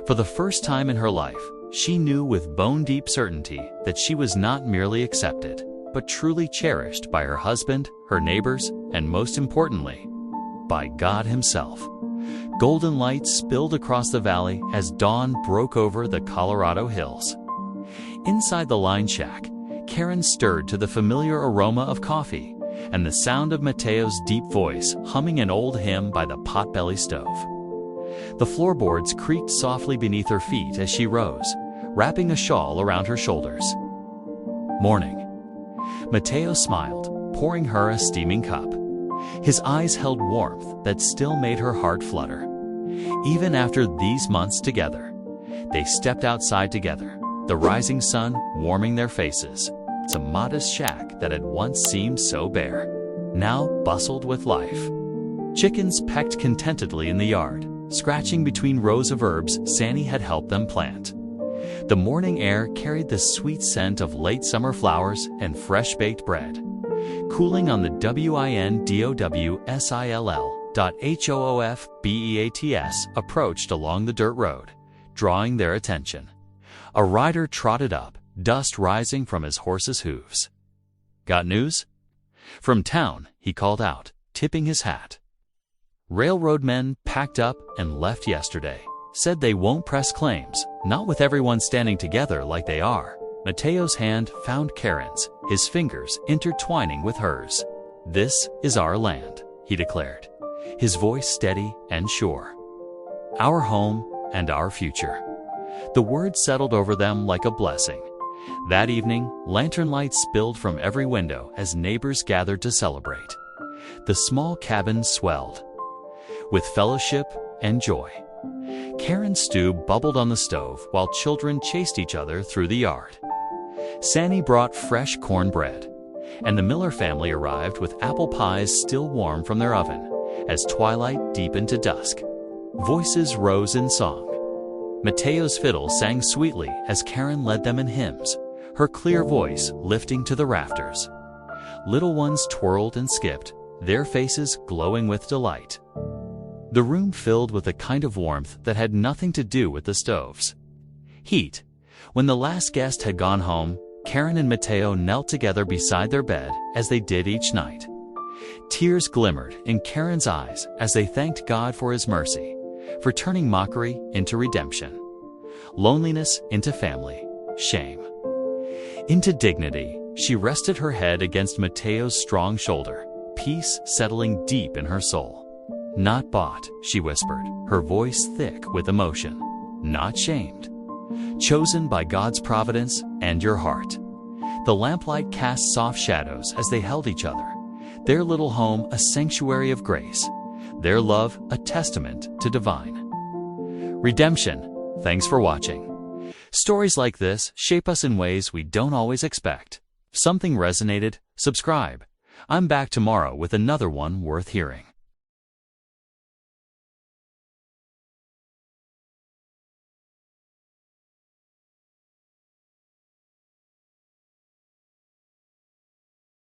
For the first time in her life, she knew with bone-deep certainty that she was not merely accepted, but truly cherished by her husband, her neighbors, and most importantly, by God Himself. Golden light spilled across the valley as dawn broke over the Colorado hills. Inside the line shack, Karen stirred to the familiar aroma of coffee and the sound of Mateo's deep voice humming an old hymn by the potbelly stove. The floorboards creaked softly beneath her feet as she rose, wrapping a shawl around her shoulders. "Morning." Mateo smiled, pouring her a steaming cup. His eyes held warmth that still made her heart flutter. Even after these months together, they stepped outside together, the rising sun warming their faces. It's a modest shack that had once seemed so bare, now bustled with life. Chickens pecked contentedly in the yard, scratching between rows of herbs Sandy had helped them plant. The morning air carried the sweet scent of late summer flowers and fresh-baked bread. Cooling on the WINDOWSILL.HOOFBEATS approached along the dirt road, drawing their attention. A rider trotted up, dust rising from his horse's hooves. "Got news?" "From town," he called out, tipping his hat. "Railroad men packed up and left yesterday. Said they won't press claims, not with everyone standing together like they are." Mateo's hand found Karen's, his fingers intertwining with hers. "This is our land," he declared, his voice steady and sure. "Our home and our future." The words settled over them like a blessing. That evening, lantern lights spilled from every window as neighbors gathered to celebrate. The small cabin swelled with fellowship and joy. Karen's stew bubbled on the stove while children chased each other through the yard. Sandy brought fresh cornbread, and the Miller family arrived with apple pies still warm from their oven as twilight deepened to dusk. Voices rose in song. Mateo's fiddle sang sweetly as Karen led them in hymns, her clear voice lifting to the rafters. Little ones twirled and skipped, their faces glowing with delight. The room filled with a kind of warmth that had nothing to do with the stoves. Heat. When the last guest had gone home, Karen and Mateo knelt together beside their bed as they did each night. Tears glimmered in Karen's eyes as they thanked God for his mercy, for turning mockery into redemption, loneliness into family, shame into dignity. She rested her head against Mateo's strong shoulder, peace settling deep in her soul. "Not bought," she whispered, her voice thick with emotion. "Not shamed. Chosen by God's providence and your heart." The lamplight cast soft shadows as they held each other, their little home a sanctuary of grace, their love a testament to divine redemption. Thanks for watching. Stories like this shape us in ways we don't always expect. If something resonated, subscribe. I'm back tomorrow with another one worth hearing.